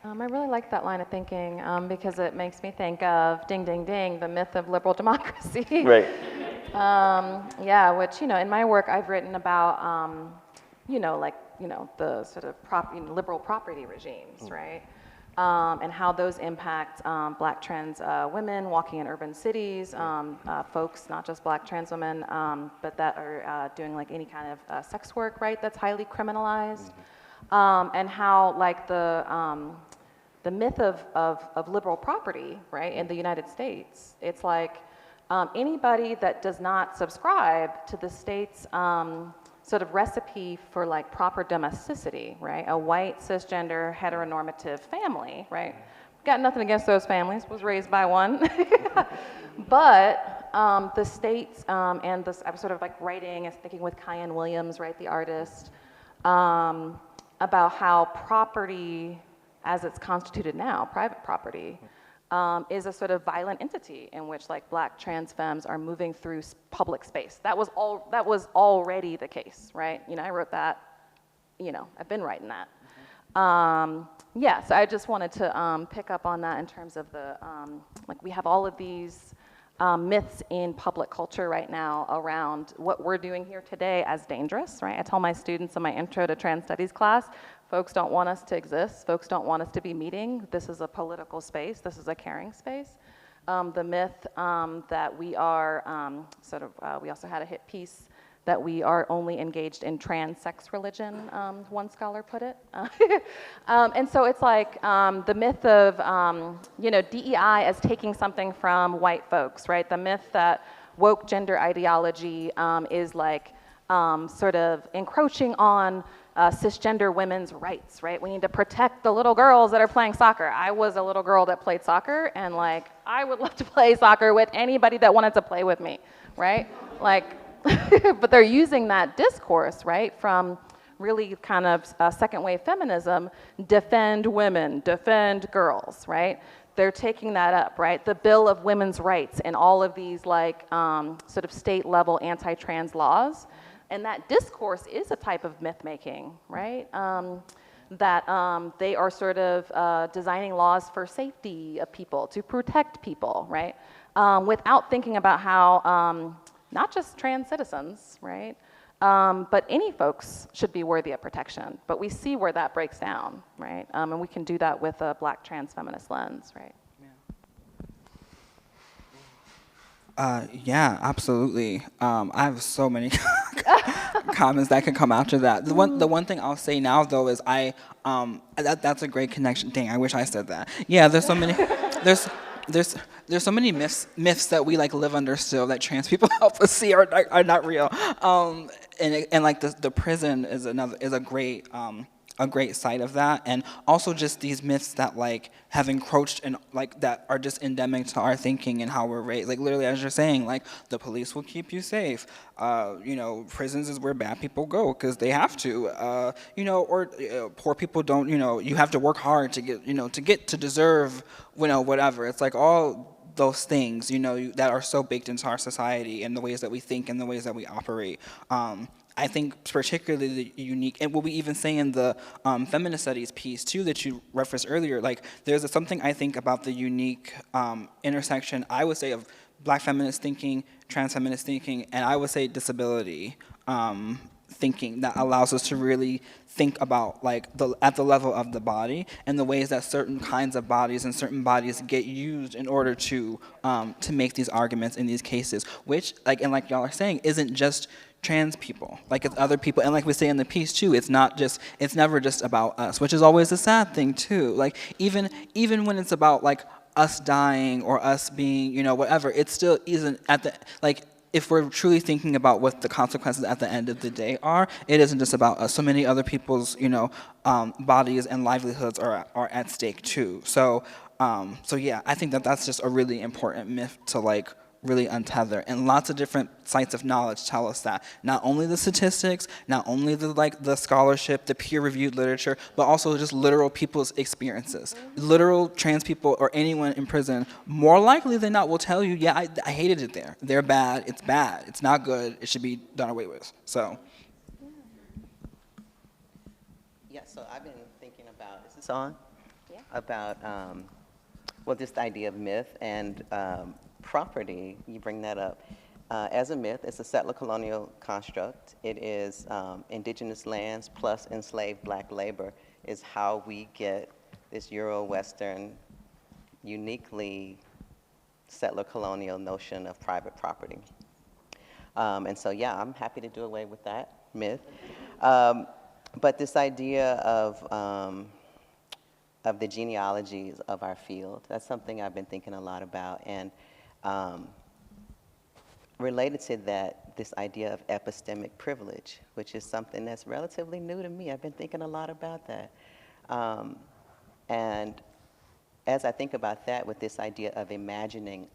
Speaker 1: I really like that line of thinking because it makes me think of ding, ding, ding, the myth of liberal democracy.
Speaker 7: Right.
Speaker 1: Yeah, which, you know, in my work I've written about, you know, like, you know, the sort of liberal property regimes, right? and how those impact Black trans women walking in urban cities, folks, not just Black trans women, but that are doing like any kind of sex work, right, that's highly criminalized, and how like the myth of liberal property, right, in the United States, it's like anybody that does not subscribe to the state's sort of recipe for like proper domesticity, right? A white, cisgender, heteronormative family, right? Got nothing against those families, was raised by one. But the states and this, I was sort of like writing and thinking with Kyan Williams, right, the artist, about how property as it's constituted now, private property, is a sort of violent entity in which like Black trans femmes are moving through public space. That was already the case, right? You know, I wrote that, you know, I've been writing that. Yeah, so I just wanted to pick up on that in terms of the, like we have all of these myths in public culture right now around what we're doing here today as dangerous, right? I tell my students in my intro to trans studies class, folks don't want us to exist. Folks don't want us to be meeting. This is a political space. This is a caring space. The myth that we are we also had a hit piece that we are only engaged in trans sex religion, one scholar put it. And so it's like the myth of, you know, DEI as taking something from white folks, right? The myth that woke gender ideology is like sort of encroaching on cisgender women's rights, right? We need to protect the little girls that are playing soccer. I was a little girl that played soccer, and like, I would love to play soccer with anybody that wanted to play with me, right? Like, but they're using that discourse, right, from really kind of second wave feminism, defend women, defend girls, right? They're taking that up, right? The Bill of Women's Rights and all of these like sort of state level anti-trans laws. And that discourse is a type of myth making, right? That they are sort of designing laws for safety of people, to protect people, right? Without thinking about how not just trans citizens, right? But any folks should be worthy of protection. But we see where that breaks down, right? And we can do that with a Black trans feminist lens, right?
Speaker 4: Yeah, absolutely. I have so many comments that can come after that. The one thing I'll say now though is that's a great connection. Dang, I wish I said that. Yeah, there's so many there's so many myths that we like live under still that trans people help us see are not real. And like the prison is a great side of that, and also just these myths that like have encroached and like that are just endemic to our thinking and how we're raised. Like literally, as you're saying, like the police will keep you safe. You know, prisons is where bad people go because they have to. You know, or poor people don't. You know, you have to work hard to get to deserve. You know, whatever. It's like all those things. You know, that are so baked into our society and the ways that we think and the ways that we operate. I think particularly the unique, and what we even say in the feminist studies piece too that you referenced earlier, like there's something I think about the unique intersection, I would say, of Black feminist thinking, trans feminist thinking, and I would say disability thinking that allows us to really think about like at the level of the body and the ways that certain kinds of bodies and certain bodies get used in order to make these arguments in these cases, which like y'all are saying isn't just trans people, like it's other people, and like we say in the piece too, it's never just about us, which is always a sad thing too. Like even when it's about like us dying or us being, you know, whatever, it still isn't at the, like if we're truly thinking about what the consequences at the end of the day are, it isn't just about us. So many other people's, you know, bodies and livelihoods are at stake too. So yeah, I think that's just a really important myth to like really untether, and lots of different sites of knowledge tell us that not only the statistics, not only the scholarship, the peer-reviewed literature, but also just literal people's experiences. Literal trans people or anyone in prison, more likely than not, will tell you, yeah, I hated it there. They're bad. It's not good. It should be done away with. So.
Speaker 8: Yeah. So I've been thinking about. Is this on? Yeah. About well, just the idea of myth and. Property, you bring that up. As a myth, it's a settler colonial construct. It is indigenous lands plus enslaved Black labor is how we get this Euro-Western, uniquely settler colonial notion of private property. And so, yeah, I'm happy to do away with that myth. But this idea of the genealogies of our field, that's something I've been thinking a lot about. And related to that, this idea of epistemic privilege, which is something that's relatively new to me. I've been thinking a lot about that. And as I think about that with this idea of imagining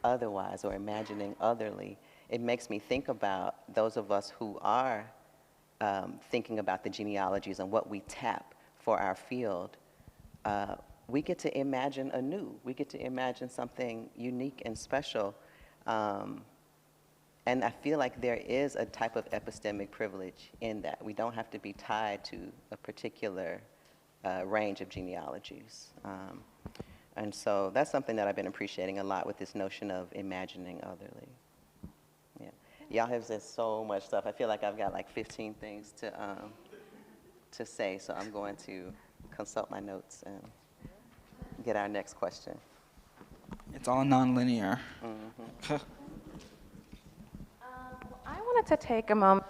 Speaker 8: otherwise or imagining otherly, it makes me think about those of us who are thinking about the genealogies and what we tap for our field. We get to imagine anew. We get to imagine something unique and special. And I feel like there is a type of epistemic privilege in that. We don't have to be tied to a particular range of genealogies. And so that's something that I've been appreciating a lot with this notion of imagining otherly. Yeah. Y'all have said so much stuff. I feel like I've got like 15 things to say, so I'm going to consult my notes and get our next question.
Speaker 4: It's all nonlinear.
Speaker 8: Mm-hmm.
Speaker 1: I wanted to take a moment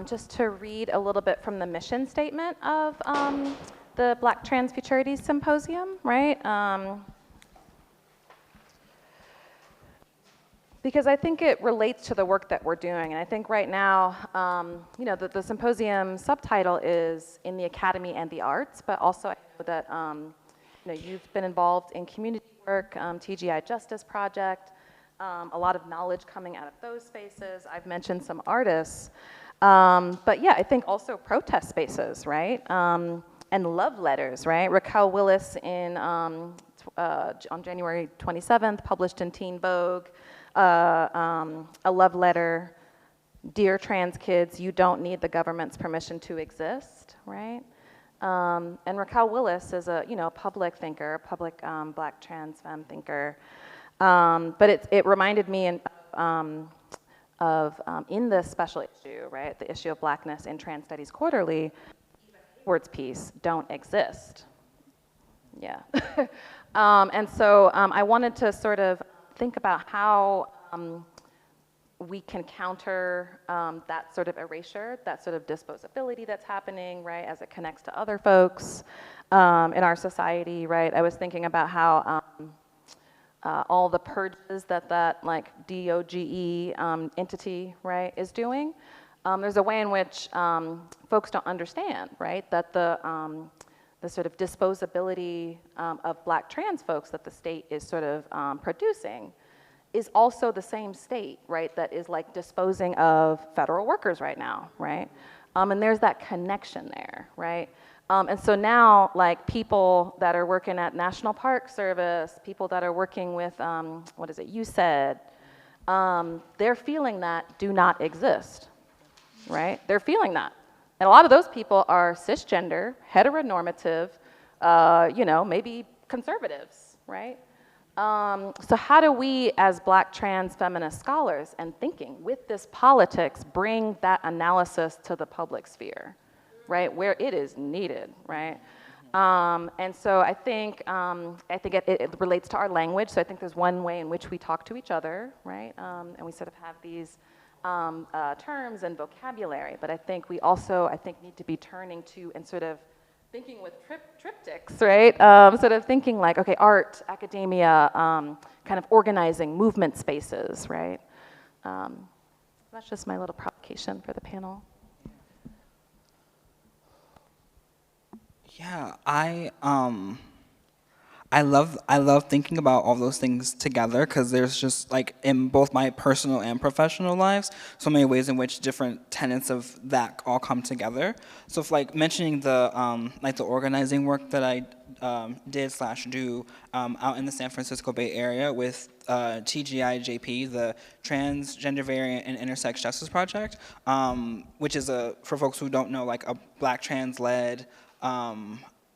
Speaker 1: just to read a little bit from the mission statement of the Black Trans Futurities Symposium, right? Because I think it relates to the work that we're doing. And I think right now, you know, the symposium subtitle is In the Academy and the Arts, but also I know that you know, you've been involved in community work, TGI Justice Project, a lot of knowledge coming out of those spaces. I've mentioned some artists. But yeah, I think also protest spaces, right? And love letters, right? Raquel Willis on January 27th published in Teen Vogue a love letter. Dear trans kids, you don't need the government's permission to exist, right? And Raquel Willis is a, you know, public thinker, a public Black trans femme thinker. But it reminded me of in this special issue, right, the issue of Blackness in Trans Studies Quarterly, Hayward's piece, don't exist. Yeah. And so I wanted to sort of think about how we can counter that sort of erasure, that sort of disposability that's happening, right, as it connects to other folks in our society, right? I was thinking about how all the purges that like DOGE entity, right, is doing. There's a way in which folks don't understand, right, that the sort of disposability of Black trans folks that the state is sort of producing is also the same state, right, that is like disposing of federal workers right now, right? And there's that connection there, right? And so now, like, people that are working at National Park Service, people that are working with, what is it, you said, they're feeling that do not exist, right? They're feeling that. And a lot of those people are cisgender, heteronormative, you know, maybe conservatives, right? So how do we, as Black trans feminist scholars and thinking with this politics, bring that analysis to the public sphere, right, where it is needed, right? And so I think it relates to our language. So I think there's one way in which we talk to each other, right? And we sort of have these terms and vocabulary. But I think we also, need to be turning to and sort of thinking with triptychs, right? Sort of thinking like, okay, art, academia, kind of organizing movement spaces, right? That's just my little provocation for the panel.
Speaker 4: Yeah, I love thinking about all those things together because there's just like in both my personal and professional lives so many ways in which different tenets of that all come together. So if like mentioning the like the organizing work that I did/do out in the San Francisco Bay Area with TGIJP, the Transgender Variant and Intersex Justice Project, which is for folks who don't know, like a Black trans-led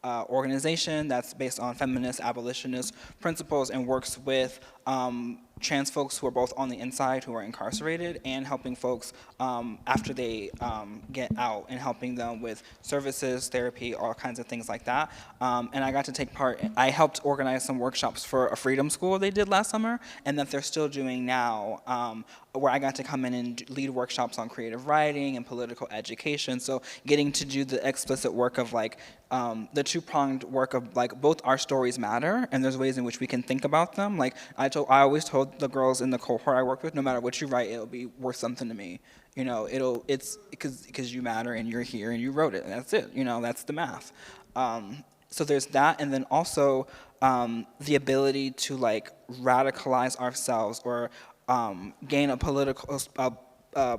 Speaker 4: organization that's based on feminist abolitionist principles and works with trans folks who are both on the inside who are incarcerated and helping folks after they get out and helping them with services, therapy, all kinds of things like that. And I got to take part, I helped organize some workshops for a freedom school they did last summer and that they're still doing now, where I got to come in and lead workshops on creative writing and political education. So getting to do the explicit work of like, the two-pronged work of like both our stories matter and there's ways in which we can think about them. Like I always told the girls in the cohort I worked with, no matter what you write, it'll be worth something to me. You know, it's because you matter and you're here and you wrote it and that's it. You know, that's the math. So there's that, and then also the ability to like radicalize ourselves or gain a political,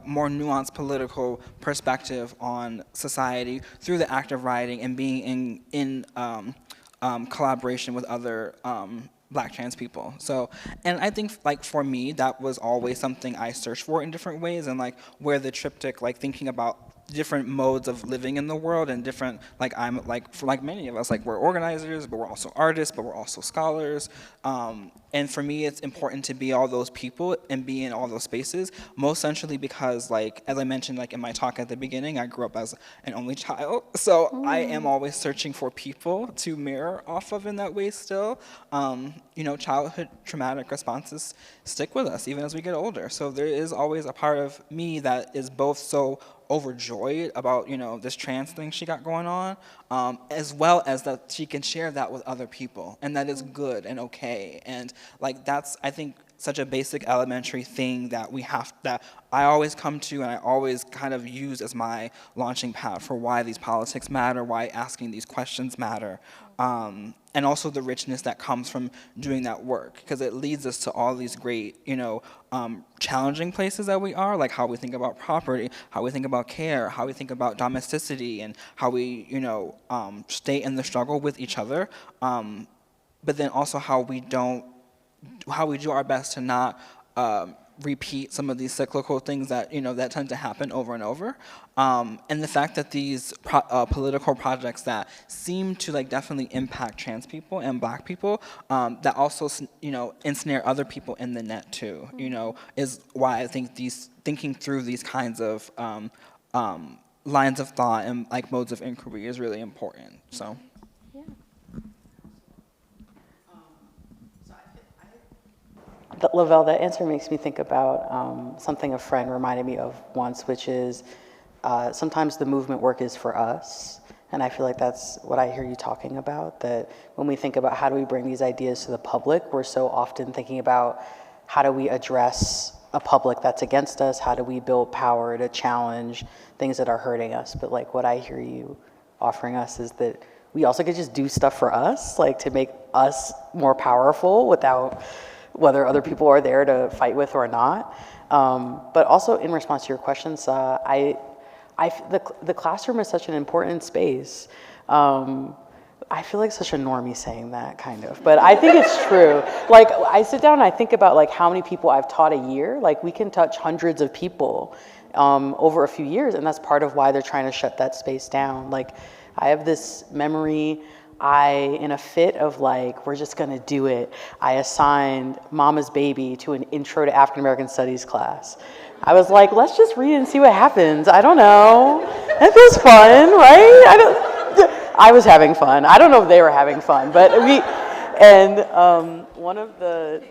Speaker 4: more nuanced political perspective on society through the act of writing and being in collaboration with other Black trans people. So, and I think like for me, that was always something I searched for in different ways, and like where the triptych, like thinking about different modes of living in the world and different, like I'm like, for like many of us, like we're organizers, but we're also artists, but we're also scholars. And for me, it's important to be all those people and be in all those spaces, most essentially because like, as I mentioned like in my talk at the beginning, I grew up as an only child. So I am always searching for people to mirror off of in that way still. You know, childhood traumatic responses stick with us even as we get older. So there is always a part of me that is both so overjoyed about, you know, this trans thing she got going on, as well as that she can share that with other people, and that is good and okay. And like that's, I think, such a basic elementary thing that we have, that I always come to and I always kind of use as my launching pad for why these politics matter, why asking these questions matter. And also the richness that comes from doing that work, because it leads us to all these great, you know, challenging places that we are, like how we think about property, how we think about care, how we think about domesticity, and how we, you know, stay in the struggle with each other. But then also how we do our best to not repeat some of these cyclical things that, you know, that tend to happen over and over. And the fact that these political projects that seem to like definitely impact trans people and Black people, that also, you know, ensnare other people in the net too, you know, is why I think thinking through these kinds of lines of thought and like modes of inquiry is really important, so.
Speaker 6: LaVelle, that answer makes me think about something a friend reminded me of once, which is sometimes the movement work is for us. And I feel like that's what I hear you talking about, that when we think about how do we bring these ideas to the public, we're so often thinking about how do we address a public that's against us, how do we build power to challenge things that are hurting us. But like what I hear you offering us is that we also could just do stuff for us, like to make us more powerful without whether other people are there to fight with or not. But also in response to your question, Sa, the classroom is such an important space. I feel like such a normie saying that, kind of, but I think it's true. Like, I sit down and I think about like how many people I've taught a year. Like, we can touch hundreds of people over a few years, and that's part of why they're trying to shut that space down. Like, I have this memory, in a fit of like, we're just gonna do it, I assigned Mama's Baby to an Intro to African American Studies class. I was like, let's just read and see what happens. I don't know. That feels fun, right? I was having fun. I don't know if they were having fun, but one of the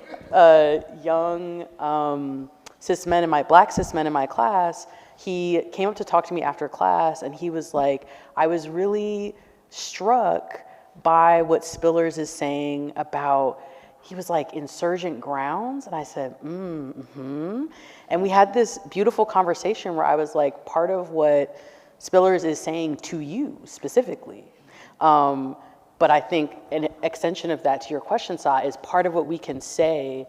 Speaker 6: young cis men Black cis men in my class, he came up to talk to me after class, and he was like, I was really struck by what Spillers is saying about, he was like, insurgent grounds, and I said, and we had this beautiful conversation where I was like, part of what Spillers is saying to you specifically, but I think an extension of that to your question, Sa, is part of what we can say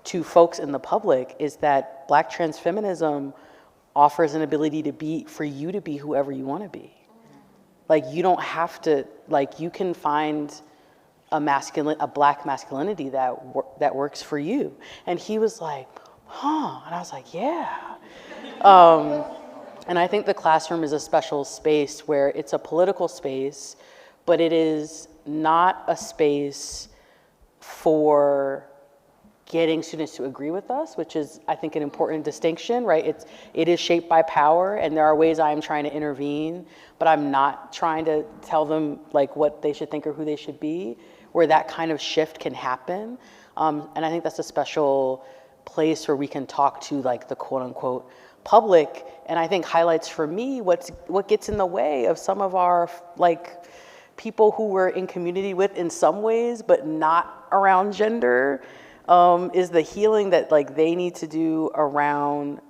Speaker 6: to folks in the public is that Black trans feminism offers an ability for you to be whoever you want to be. Like, you don't have to, like, you can find a Black masculinity that works for you. And he was like, huh, and I was like, yeah. And I think the classroom is a special space where it's a political space, but it is not a space for getting students to agree with us, which is, I think, an important distinction, right? It is shaped by power, and there are ways I am trying to intervene, but I'm not trying to tell them like what they should think or who they should be, where that kind of shift can happen. And I think that's a special place where we can talk to like the quote unquote public, and I think highlights for me what gets in the way of some of our like people who we're in community with in some ways, but not around gender, is the healing that like they need to do around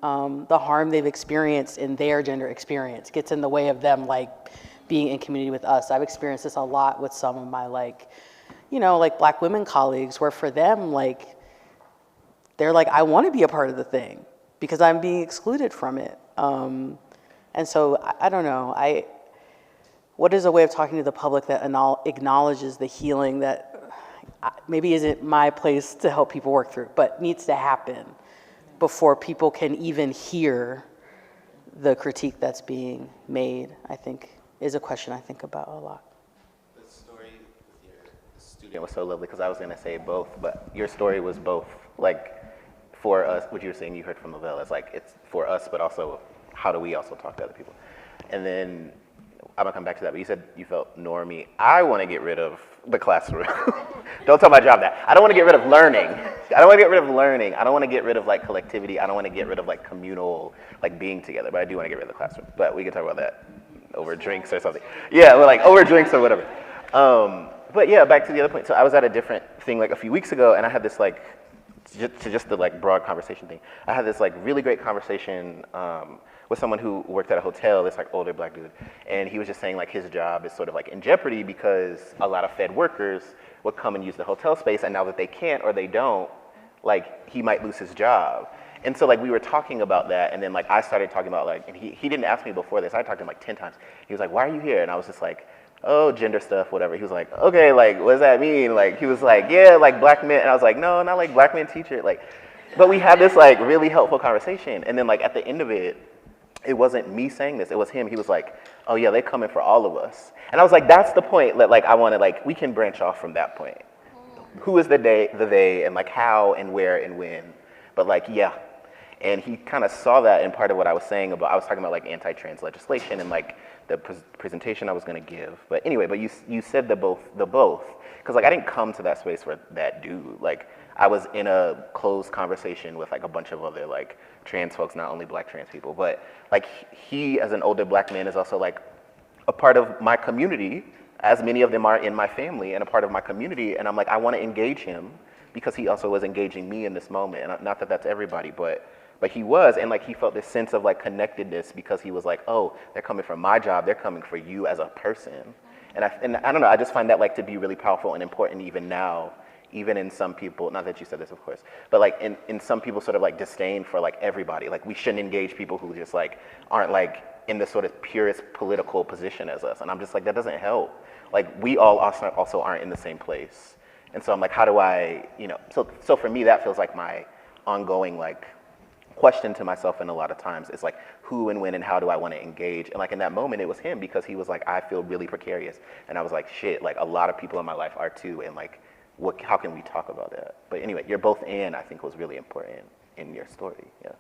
Speaker 6: the harm they've experienced in their gender experience. Gets in the way of them like being in community with us. I've experienced this a lot with some of my like, you know, like Black women colleagues, where for them like, they're like, I want to be a part of the thing because I'm being excluded from it. And so I don't know, what is a way of talking to the public that acknowledges the healing that maybe isn't my place to help people work through, but needs to happen before people can even hear the critique that's being made, I think, is a question I think about a lot.
Speaker 7: The story with your student was so lovely, because I was going to say both, but your story was both, like, for us, what you were saying you heard from LaVelle, it's like, it's for us, but also, how do we also talk to other people? And then, I'm gonna come back to that, but you said you felt normie. I wanna get rid of the classroom. Don't tell my job that. I don't wanna get rid of learning. I don't wanna get rid of learning. I don't wanna get rid of like collectivity. I don't wanna get rid of like communal, like being together, but I do wanna get rid of the classroom. But we can talk about that over drinks or something. Yeah, well, like over drinks or whatever. But yeah, back to the other point. So I was at a different thing like a few weeks ago, and I had this like, to just the like broad conversation thing. I had this like really great conversation with someone who worked at a hotel, this like older Black dude, and he was just saying like his job is sort of like in jeopardy because a lot of Fed workers would come and use the hotel space, and now that they can't or they don't, like he might lose his job. And so like we were talking about that, and then like I started talking about like, and he didn't ask me before this, I talked to him like 10 times. He was like, why are you here? And I was just like, oh, gender stuff, whatever. He was like, okay, like what does that mean? Like he was like, yeah, like Black men. And I was like, no, not like Black men teacher. Like, but we had this like really helpful conversation. And then like at the end of it, it wasn't me saying this, it was him. He was like, oh yeah, they're coming for all of us. And I was like, that's the point that like I want to like, we can branch off from that point. Who is the they, and like how and where and when. But like, yeah. And he kind of saw that in part of what I was saying about, I was talking about like anti-trans legislation and like the presentation I was gonna give. But anyway, but you said the both, because like I didn't come to that space for that dude. Like I was in a closed conversation with like a bunch of other like trans folks, not only Black trans people, but like he as an older Black man is also like a part of my community, as many of them are in my family and a part of my community. And I'm like, I want to engage him because he also was engaging me in this moment. And not that that's everybody, but he was, and like he felt this sense of like connectedness because he was like, oh, they're coming for my job, they're coming for you as a person. And I don't know, I just find that like to be really powerful and important even now, even in some people, not that you said this of course, but like in some people sort of like disdain for like everybody. Like we shouldn't engage people who just like aren't like in the sort of purest political position as us. And I'm just like, that doesn't help. Like we all also aren't in the same place. And so I'm like, how do I, you know, so for me that feels like my ongoing like question to myself, and a lot of times it's like who and when and how do I want to engage. And like in that moment it was him, because he was like, I feel really precarious, and I was like, shit, like a lot of people in my life are too, and like how can we talk about that? But anyway, you're both in, I think was really important in your story. Yeah.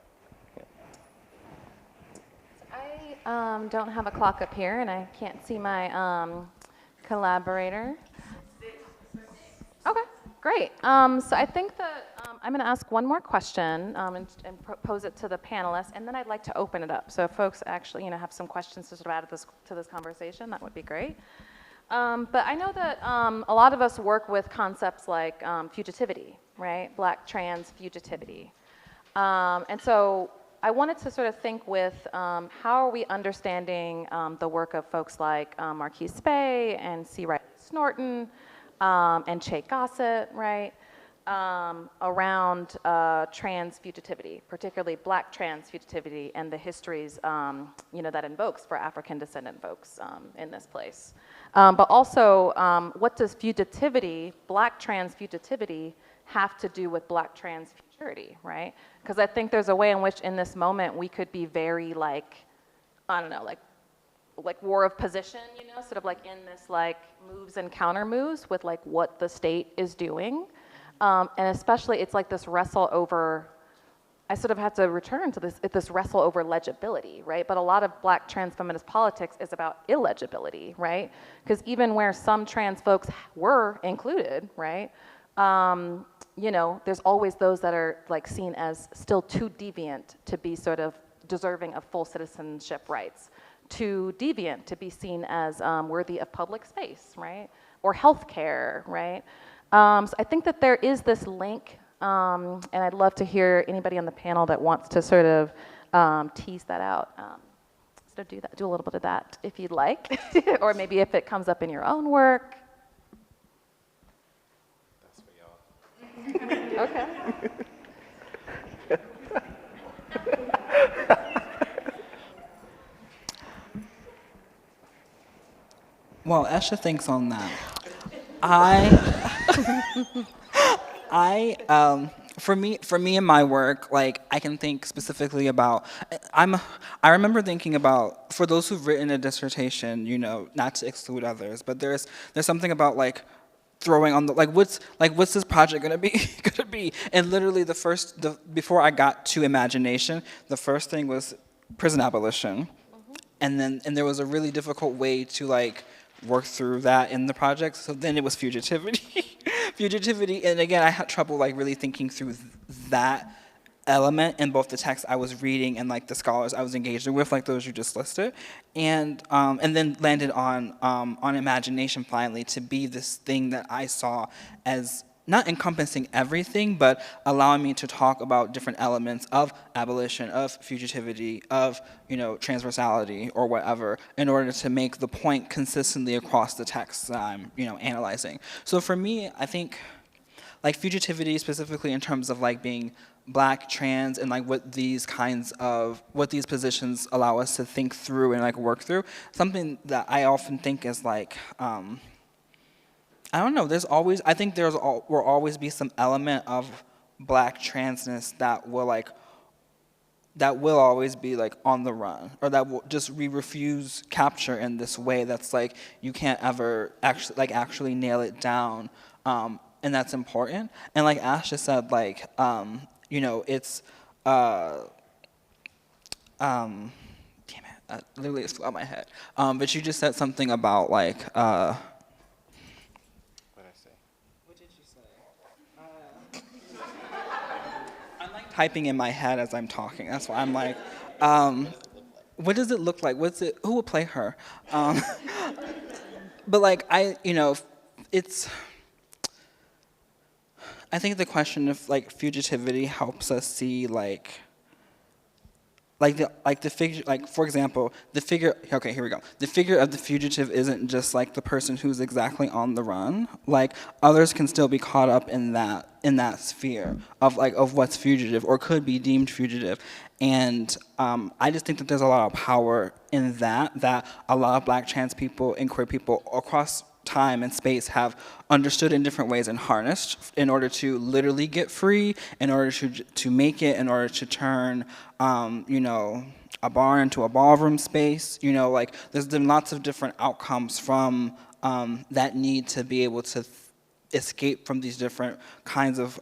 Speaker 1: I don't have a clock up here, and I can't see my collaborator. Okay, great. So I think that I'm going to ask one more question and pose it to the panelists, and then I'd like to open it up. So if folks actually, have some questions to sort of add to this conversation, that would be great. But I know that a lot of us work with concepts like fugitivity, right? Black trans fugitivity. And so I wanted to sort of think with how are we understanding the work of folks like Marquise Spey and C. Riley Snorton and Che Gossett, right? Around trans fugitivity, particularly Black trans fugitivity, and the histories, that invokes for African descendant folks in this place. But also, what does fugitivity, Black trans fugitivity, have to do with Black trans futurity, right? Because I think there's a way in which in this moment we could be very like war of position, sort of like in this like moves and counter moves with like what the state is doing. And especially, it's like this wrestle over, I sort of had to return to this wrestle over legibility, right? But a lot of Black trans feminist politics is about illegibility, right? Because even where some trans folks were included, right? You know, there's always those that are like seen as still too deviant to be sort of deserving of full citizenship rights, too deviant to be seen as worthy of public space, right? Or healthcare, right? So I think that there is this link, and I'd love to hear anybody on the panel that wants to sort of tease that out. So do a little bit of that if you'd like, or maybe if it comes up in your own work. Okay.
Speaker 4: Well, Eshe thinks on that. For me in my work, like I can think specifically about, I remember thinking about, for those who've written a dissertation, you know, not to exclude others, but there's something about like throwing on the, what's this project gonna be? And literally before I got to imagination, the first thing was prison abolition. And there was a really difficult way to like work through that in the project. So then it was fugitivity. Fugitivity, and again, I had trouble like really thinking through that element in both the text I was reading and like the scholars I was engaging with, like those you just listed, and then landed on imagination finally to be this thing that I saw as not encompassing everything, but allowing me to talk about different elements of abolition, of fugitivity, of, you know, transversality or whatever, in order to make the point consistently across the text that I'm, you know, analyzing. So for me, I think, like fugitivity specifically in terms of like being Black, trans, and like what these positions allow us to think through and like work through, something that I often think is like, I don't know, I think will always be some element of Black transness that will always be like on the run, or that we refuse capture in this way that's like, you can't ever actually nail it down, and that's important. And like Ash just said, like, you know, it's, damn it, literally it's out my head. But you just said something about like, typing in my head as I'm talking. That's why I'm like, what does it look like? Who will play her? But like, I think the question of like fugitivity helps us see the figure, like for example, the figure, okay, here we go. The figure of the fugitive isn't just like the person who's exactly on the run. Like others can still be caught up in that sphere of what's fugitive or could be deemed fugitive. And I just think that there's a lot of power in that a lot of Black trans people and queer people across time and space have understood in different ways and harnessed in order to literally get free, in order to make it, in order to turn, you know, a bar into a ballroom space. You know, like there's been lots of different outcomes from that need to be able to escape from these different kinds of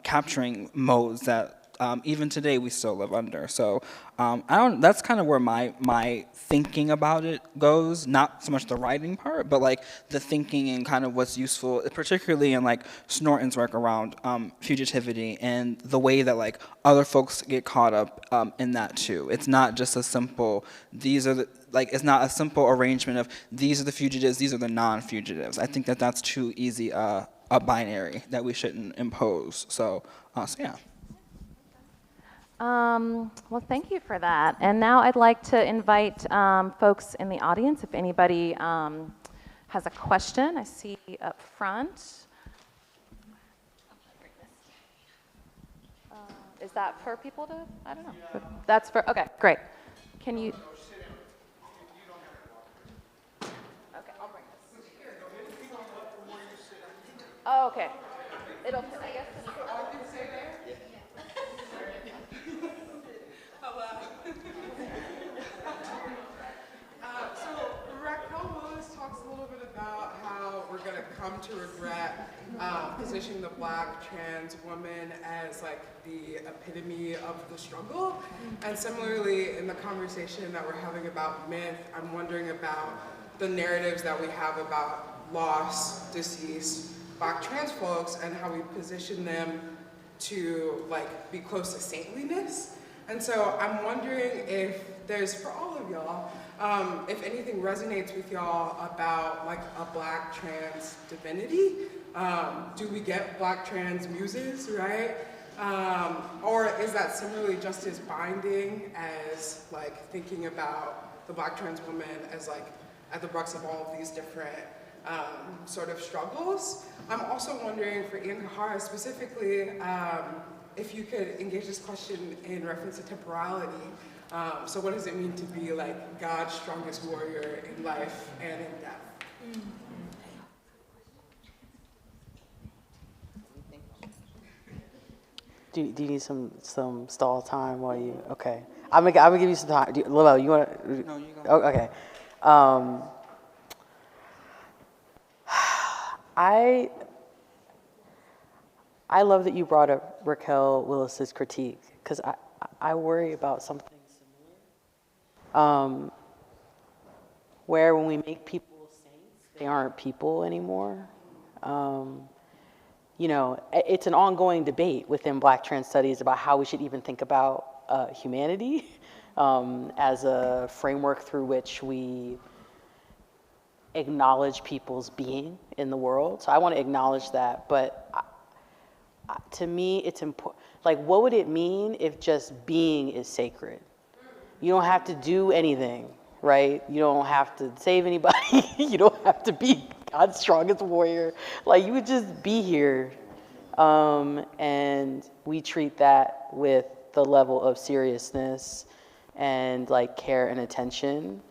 Speaker 4: capturing modes that even today we still live under. So that's kind of where my thinking about it goes, not so much the writing part, but like the thinking and kind of what's useful, particularly in like Snorton's work around fugitivity and the way that like other folks get caught up in that too. It's not just a simple, it's not a simple arrangement of these are the fugitives, these are the non-fugitives. I think that that's too easy a binary that we shouldn't impose. So yeah.
Speaker 1: Well, thank you for that. And now I'd like to invite folks in the audience, if anybody has a question. I see up front. Is that for people to, I don't know. That's for, okay, great. Can you? Okay, I'll bring this. Oh, okay. It'll, I guess.
Speaker 9: So Raquel Willis talks a little bit about how we're gonna come to regret positioning the Black trans woman as like the epitome of the struggle. And similarly, in the conversation that we're having about myth, I'm wondering about the narratives that we have about lost, deceased Black trans folks and how we position them to like be close to saintliness. And so I'm wondering if there's, for all of y'all, if anything resonates with y'all about like a Black trans divinity. Do we get Black trans muses, right? Or is that similarly just as binding as like thinking about the Black trans woman as like at the crux of all of these different sort of struggles? I'm also wondering for Ian-Khara specifically, if you could engage this question in reference to temporality. So what does it mean to be like God's strongest warrior in life and in death?
Speaker 6: Do you need some stall time while you? Okay, I'm gonna give you some time. LaVelle, you want to?
Speaker 4: No, you go.
Speaker 6: Oh, okay. I love that you brought up Raquel Willis's critique, because I worry about something similar. Where when we make people saints, they aren't people anymore. You know, it's an ongoing debate within Black trans studies about how we should even think about humanity as a framework through which we acknowledge people's being in the world. So I want to acknowledge that, but to me, it's important. Like, what would it mean if just being is sacred? You don't have to do anything, right? You don't have to save anybody. You don't have to be God's strongest warrior. Like, you would just be here. And we treat that with the level of seriousness and like care and attention,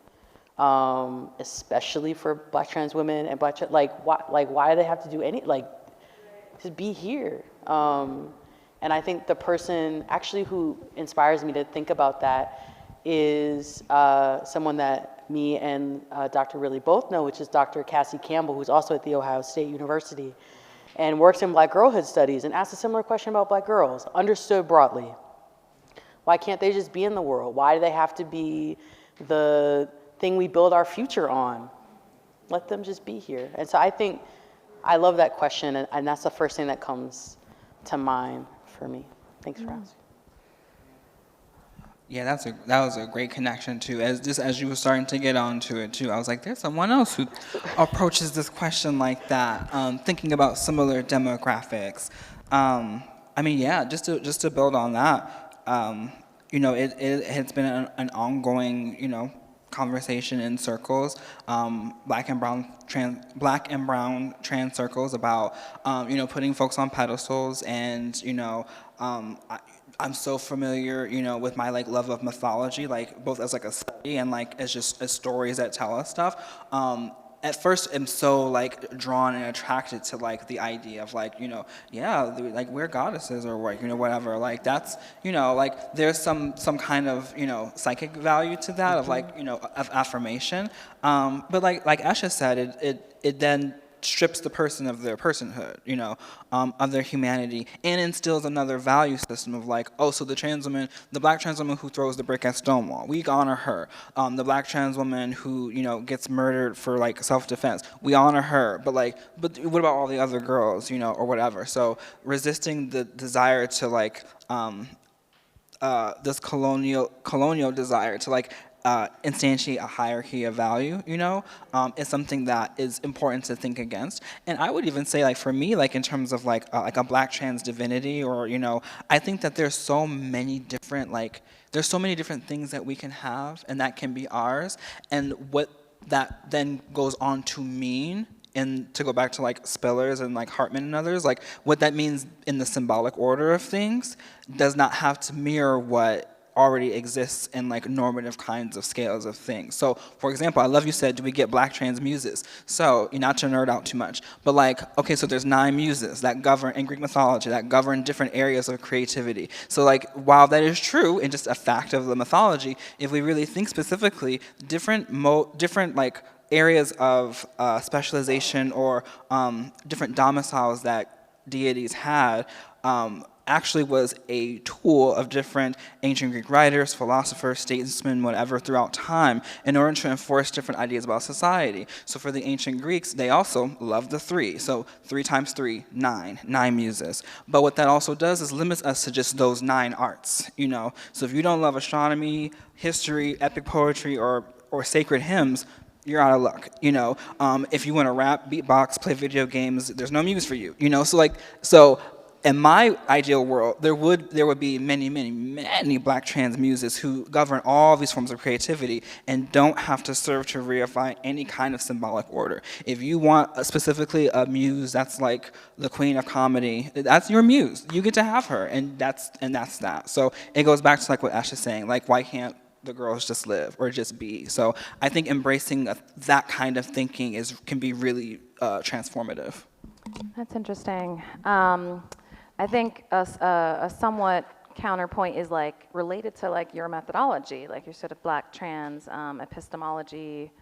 Speaker 6: especially for Black trans women and Black trans, why do they have to do any, like, just be here? And I think the person actually who inspires me to think about that is someone that me and Dr. Ridley both know, which is Dr. Cassie Campbell, who's also at The Ohio State University and works in Black girlhood studies, and asked a similar question about Black girls, understood broadly. Why can't they just be in the world? Why do they have to be the thing we build our future on? Let them just be here. And so I think, I love that question, and that's the first thing that comes to mind for me. Thanks for asking.
Speaker 4: Yeah, that was a great connection too. As you were starting to get onto it too, I was like, there's someone else who approaches this question like that, thinking about similar demographics. I mean, yeah, just to build on that, you know, it has been an ongoing, you know, conversation in circles, black and brown trans circles about, you know, putting folks on pedestals, and, you know, I'm so familiar, you know, with my like love of mythology, like both as like a study and like as just as stories that tell us stuff. At first, I'm so like drawn and attracted to like the idea of like, you know, yeah, like we're goddesses or like, you know, whatever. Like that's, you know, like there's some kind of, you know, psychic value to that of like, you know, of affirmation. But like Eshe said, it then strips the person of their personhood, you know, of their humanity, and instills another value system of like, oh, so the Black trans woman who throws the brick at Stonewall, we honor her. The Black trans woman who, you know, gets murdered for like self-defense, we honor her. But what about all the other girls, you know, or whatever? So resisting the desire to like, this colonial desire to like, instantiate a hierarchy of value, you know, is something that is important to think against. And I would even say, like, for me, like, in terms of, like a Black trans divinity, or, you know, I think that there's so many different, there's so many different things that we can have and that can be ours, and what that then goes on to mean, and to go back to, like, Spillers and, like, Hartman and others, like, what that means in the symbolic order of things does not have to mirror what already exists in like normative kinds of scales of things. So, for example, I love you said, do we get Black trans muses? So, not to nerd out too much, but like, okay, so there's 9 muses that govern in Greek mythology, that govern different areas of creativity. So like, while that is true and just a fact of the mythology, if we really think specifically, different like areas of specialization or different domiciles that deities had actually was a tool of different ancient Greek writers, philosophers, statesmen, whatever, throughout time in order to enforce different ideas about society. So for the ancient Greeks, they also loved the three. So 3 times 3, 9 muses. But what that also does is limits us to just those 9 arts, you know? So if you don't love astronomy, history, epic poetry, or sacred hymns, you're out of luck, you know? If you want to rap, beatbox, play video games, there's no muse for you, you know? So in my ideal world, there would be many Black trans muses who govern all these forms of creativity and don't have to serve to reify any kind of symbolic order. If you want specifically a muse that's like the queen of comedy, that's your muse. You get to have her, and that's that. So it goes back to like what Ash is saying, like why can't the girls just live or just be? So I think embracing that kind of thinking can be really transformative.
Speaker 1: That's interesting. I think a somewhat counterpoint is like related to like your methodology, like your sort of Black trans epistemology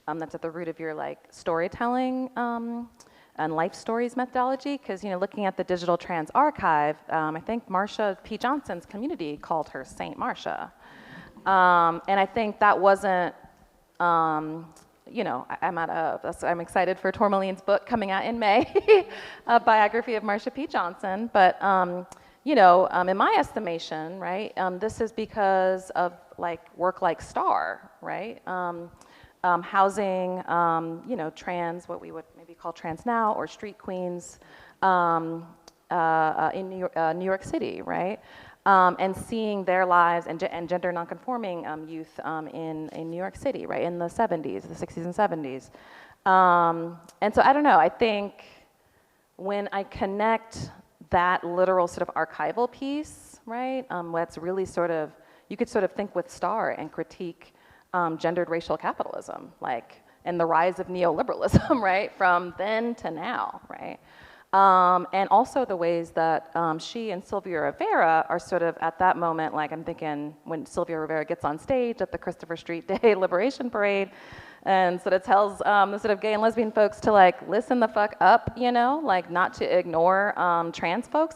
Speaker 1: that's at the root of your like storytelling and life stories methodology. Because looking at the Digital Trans Archive, I think Marsha P. Johnson's community called her Saint Marsha, and I think that wasn't. I'm excited for Tourmaline's book coming out in May, a biography of Marsha P. Johnson. But, in my estimation, right, this is because of work like STAR, right? Housing, trans, what we would maybe call trans now, or street queens in New York City, right? And seeing their lives and gender nonconforming youth in New York City, right, in the 70s, the 60s and 70s. And so I don't know, I think when I connect that literal sort of archival piece, right, that's really sort of, you could sort of think with STAR and critique gendered racial capitalism, and the rise of neoliberalism, right, from then to now, right? And also the ways that she and Sylvia Rivera are sort of at that moment, I'm thinking when Sylvia Rivera gets on stage at the Christopher Street Day Liberation Parade and sort of tells the sort of gay and lesbian folks to listen the fuck up, not to ignore trans folks,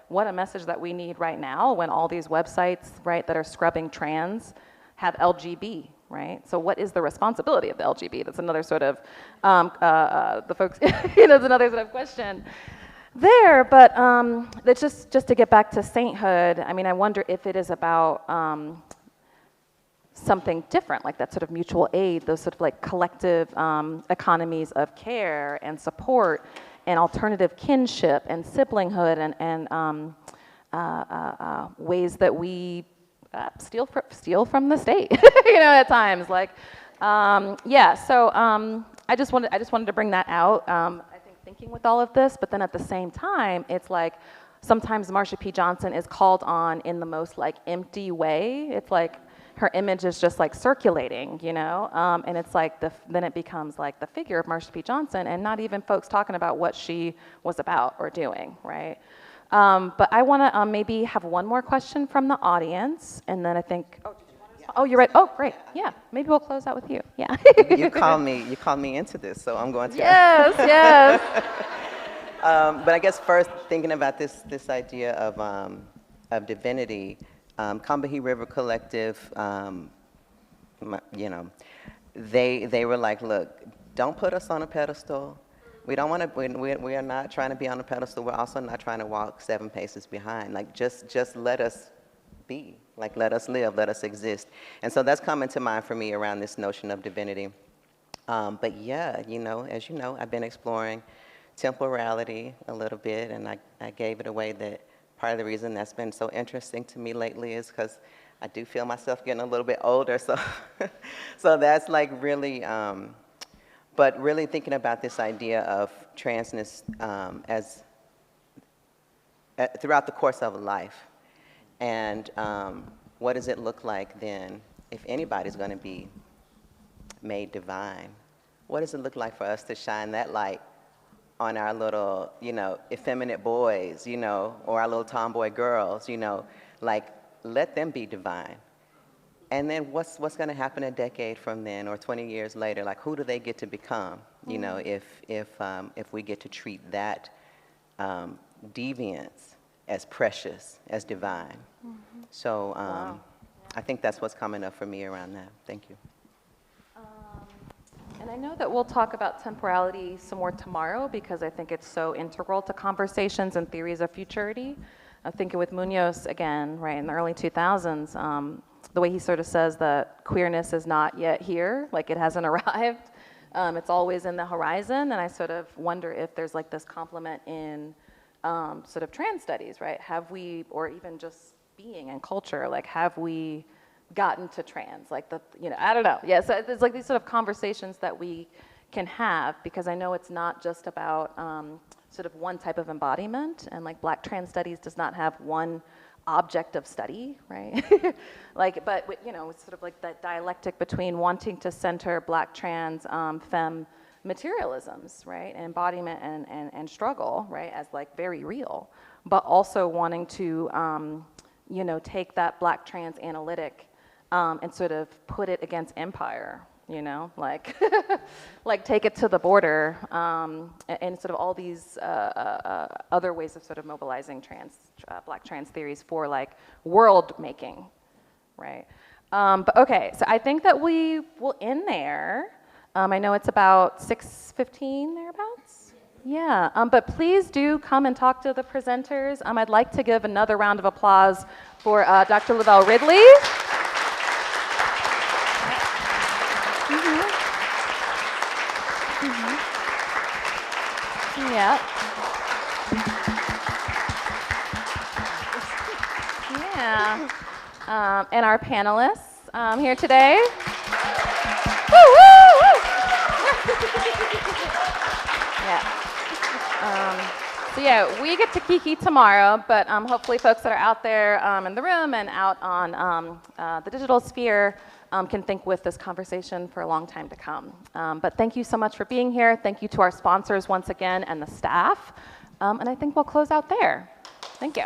Speaker 1: what a message that we need right now when all these websites, right, that are scrubbing trans have LGB, right? So what is the responsibility of the LGB? That's another sort of, the folks, that's another sort of question there. But that's just to get back to sainthood, I mean, I wonder if it is about something different, like that sort of mutual aid, those sort of collective economies of care and support and alternative kinship and siblinghood and ways that we steal from the state, at times. So I just wanted to bring that out. I think thinking with all of this, but then at the same time, it's sometimes Marsha P. Johnson is called on in the most empty way. It's her image is just circulating, and it's then it becomes the figure of Marsha P. Johnson and not even folks talking about what she was about or doing, right? But I want to maybe have one more question from the audience, and then I think. Oh, did you want to? Oh, you're right. Oh, great. Yeah, maybe we'll close out with you. Yeah.
Speaker 8: You called me into this, so I'm going to.
Speaker 1: Yes.
Speaker 8: But I guess first, thinking about this idea of divinity, Combahee River Collective, they were like, look, don't put us on a pedestal. We don't want to. We are not trying to be on a pedestal. We're also not trying to walk 7 paces behind. Just let us be. Let us live. Let us exist. And so that's coming to mind for me around this notion of divinity. But yeah, as you know, I've been exploring temporality a little bit, and I gave it away that part of the reason that's been so interesting to me lately is because I do feel myself getting a little bit older. So, so that's really. But really thinking about this idea of transness as throughout the course of a life, and what does it look like then if anybody's going to be made divine? What does it look like for us to shine that light on our little, effeminate boys, or our little tomboy girls, let them be divine. And then what's going to happen a decade from then, or 20 years later? Like, who do they get to become? You know, if we get to treat that deviance as precious, as divine. So I think that's what's coming up for me around that. Thank you.
Speaker 1: And I know that we'll talk about temporality some more tomorrow because I think it's so integral to conversations and theories of futurity. I'm thinking with Munoz again, right, in the early 2000s, the way he sort of says that queerness is not yet here, like it hasn't arrived. It's always in the horizon, and I sort of wonder if there's like this complement in sort of trans studies, right? Have we, or even just being and culture, like have we gotten to trans? Like the, you know, I don't know. Yeah, so there's like these sort of conversations that we can have because I know it's not just about sort of one type of embodiment, and like Black trans studies does not have one object of study, right? Like, but you know, it's sort of like that dialectic between wanting to center Black trans femme materialisms, right? And embodiment and struggle, right? As like very real, but also wanting to, you know, take that Black trans analytic and sort of put it against empire, you know, like, like take it to the border, and sort of all these other ways of sort of mobilizing Black trans theories for like world making, right? But okay, so I think that we will end there. I know it's about 6:15 thereabouts. Yeah, but please do come and talk to the presenters. I'd like to give another round of applause for Dr. LaVelle Ridley. Yeah. Yeah. And our panelists here today. Woo, woo, woo. Yeah. So yeah, we get to kiki tomorrow, but hopefully folks that are out there in the room and out on the digital sphere can think with this conversation for a long time to come. But thank you so much for being here. Thank you to our sponsors once again and the staff. And I think we'll close out there. Thank you.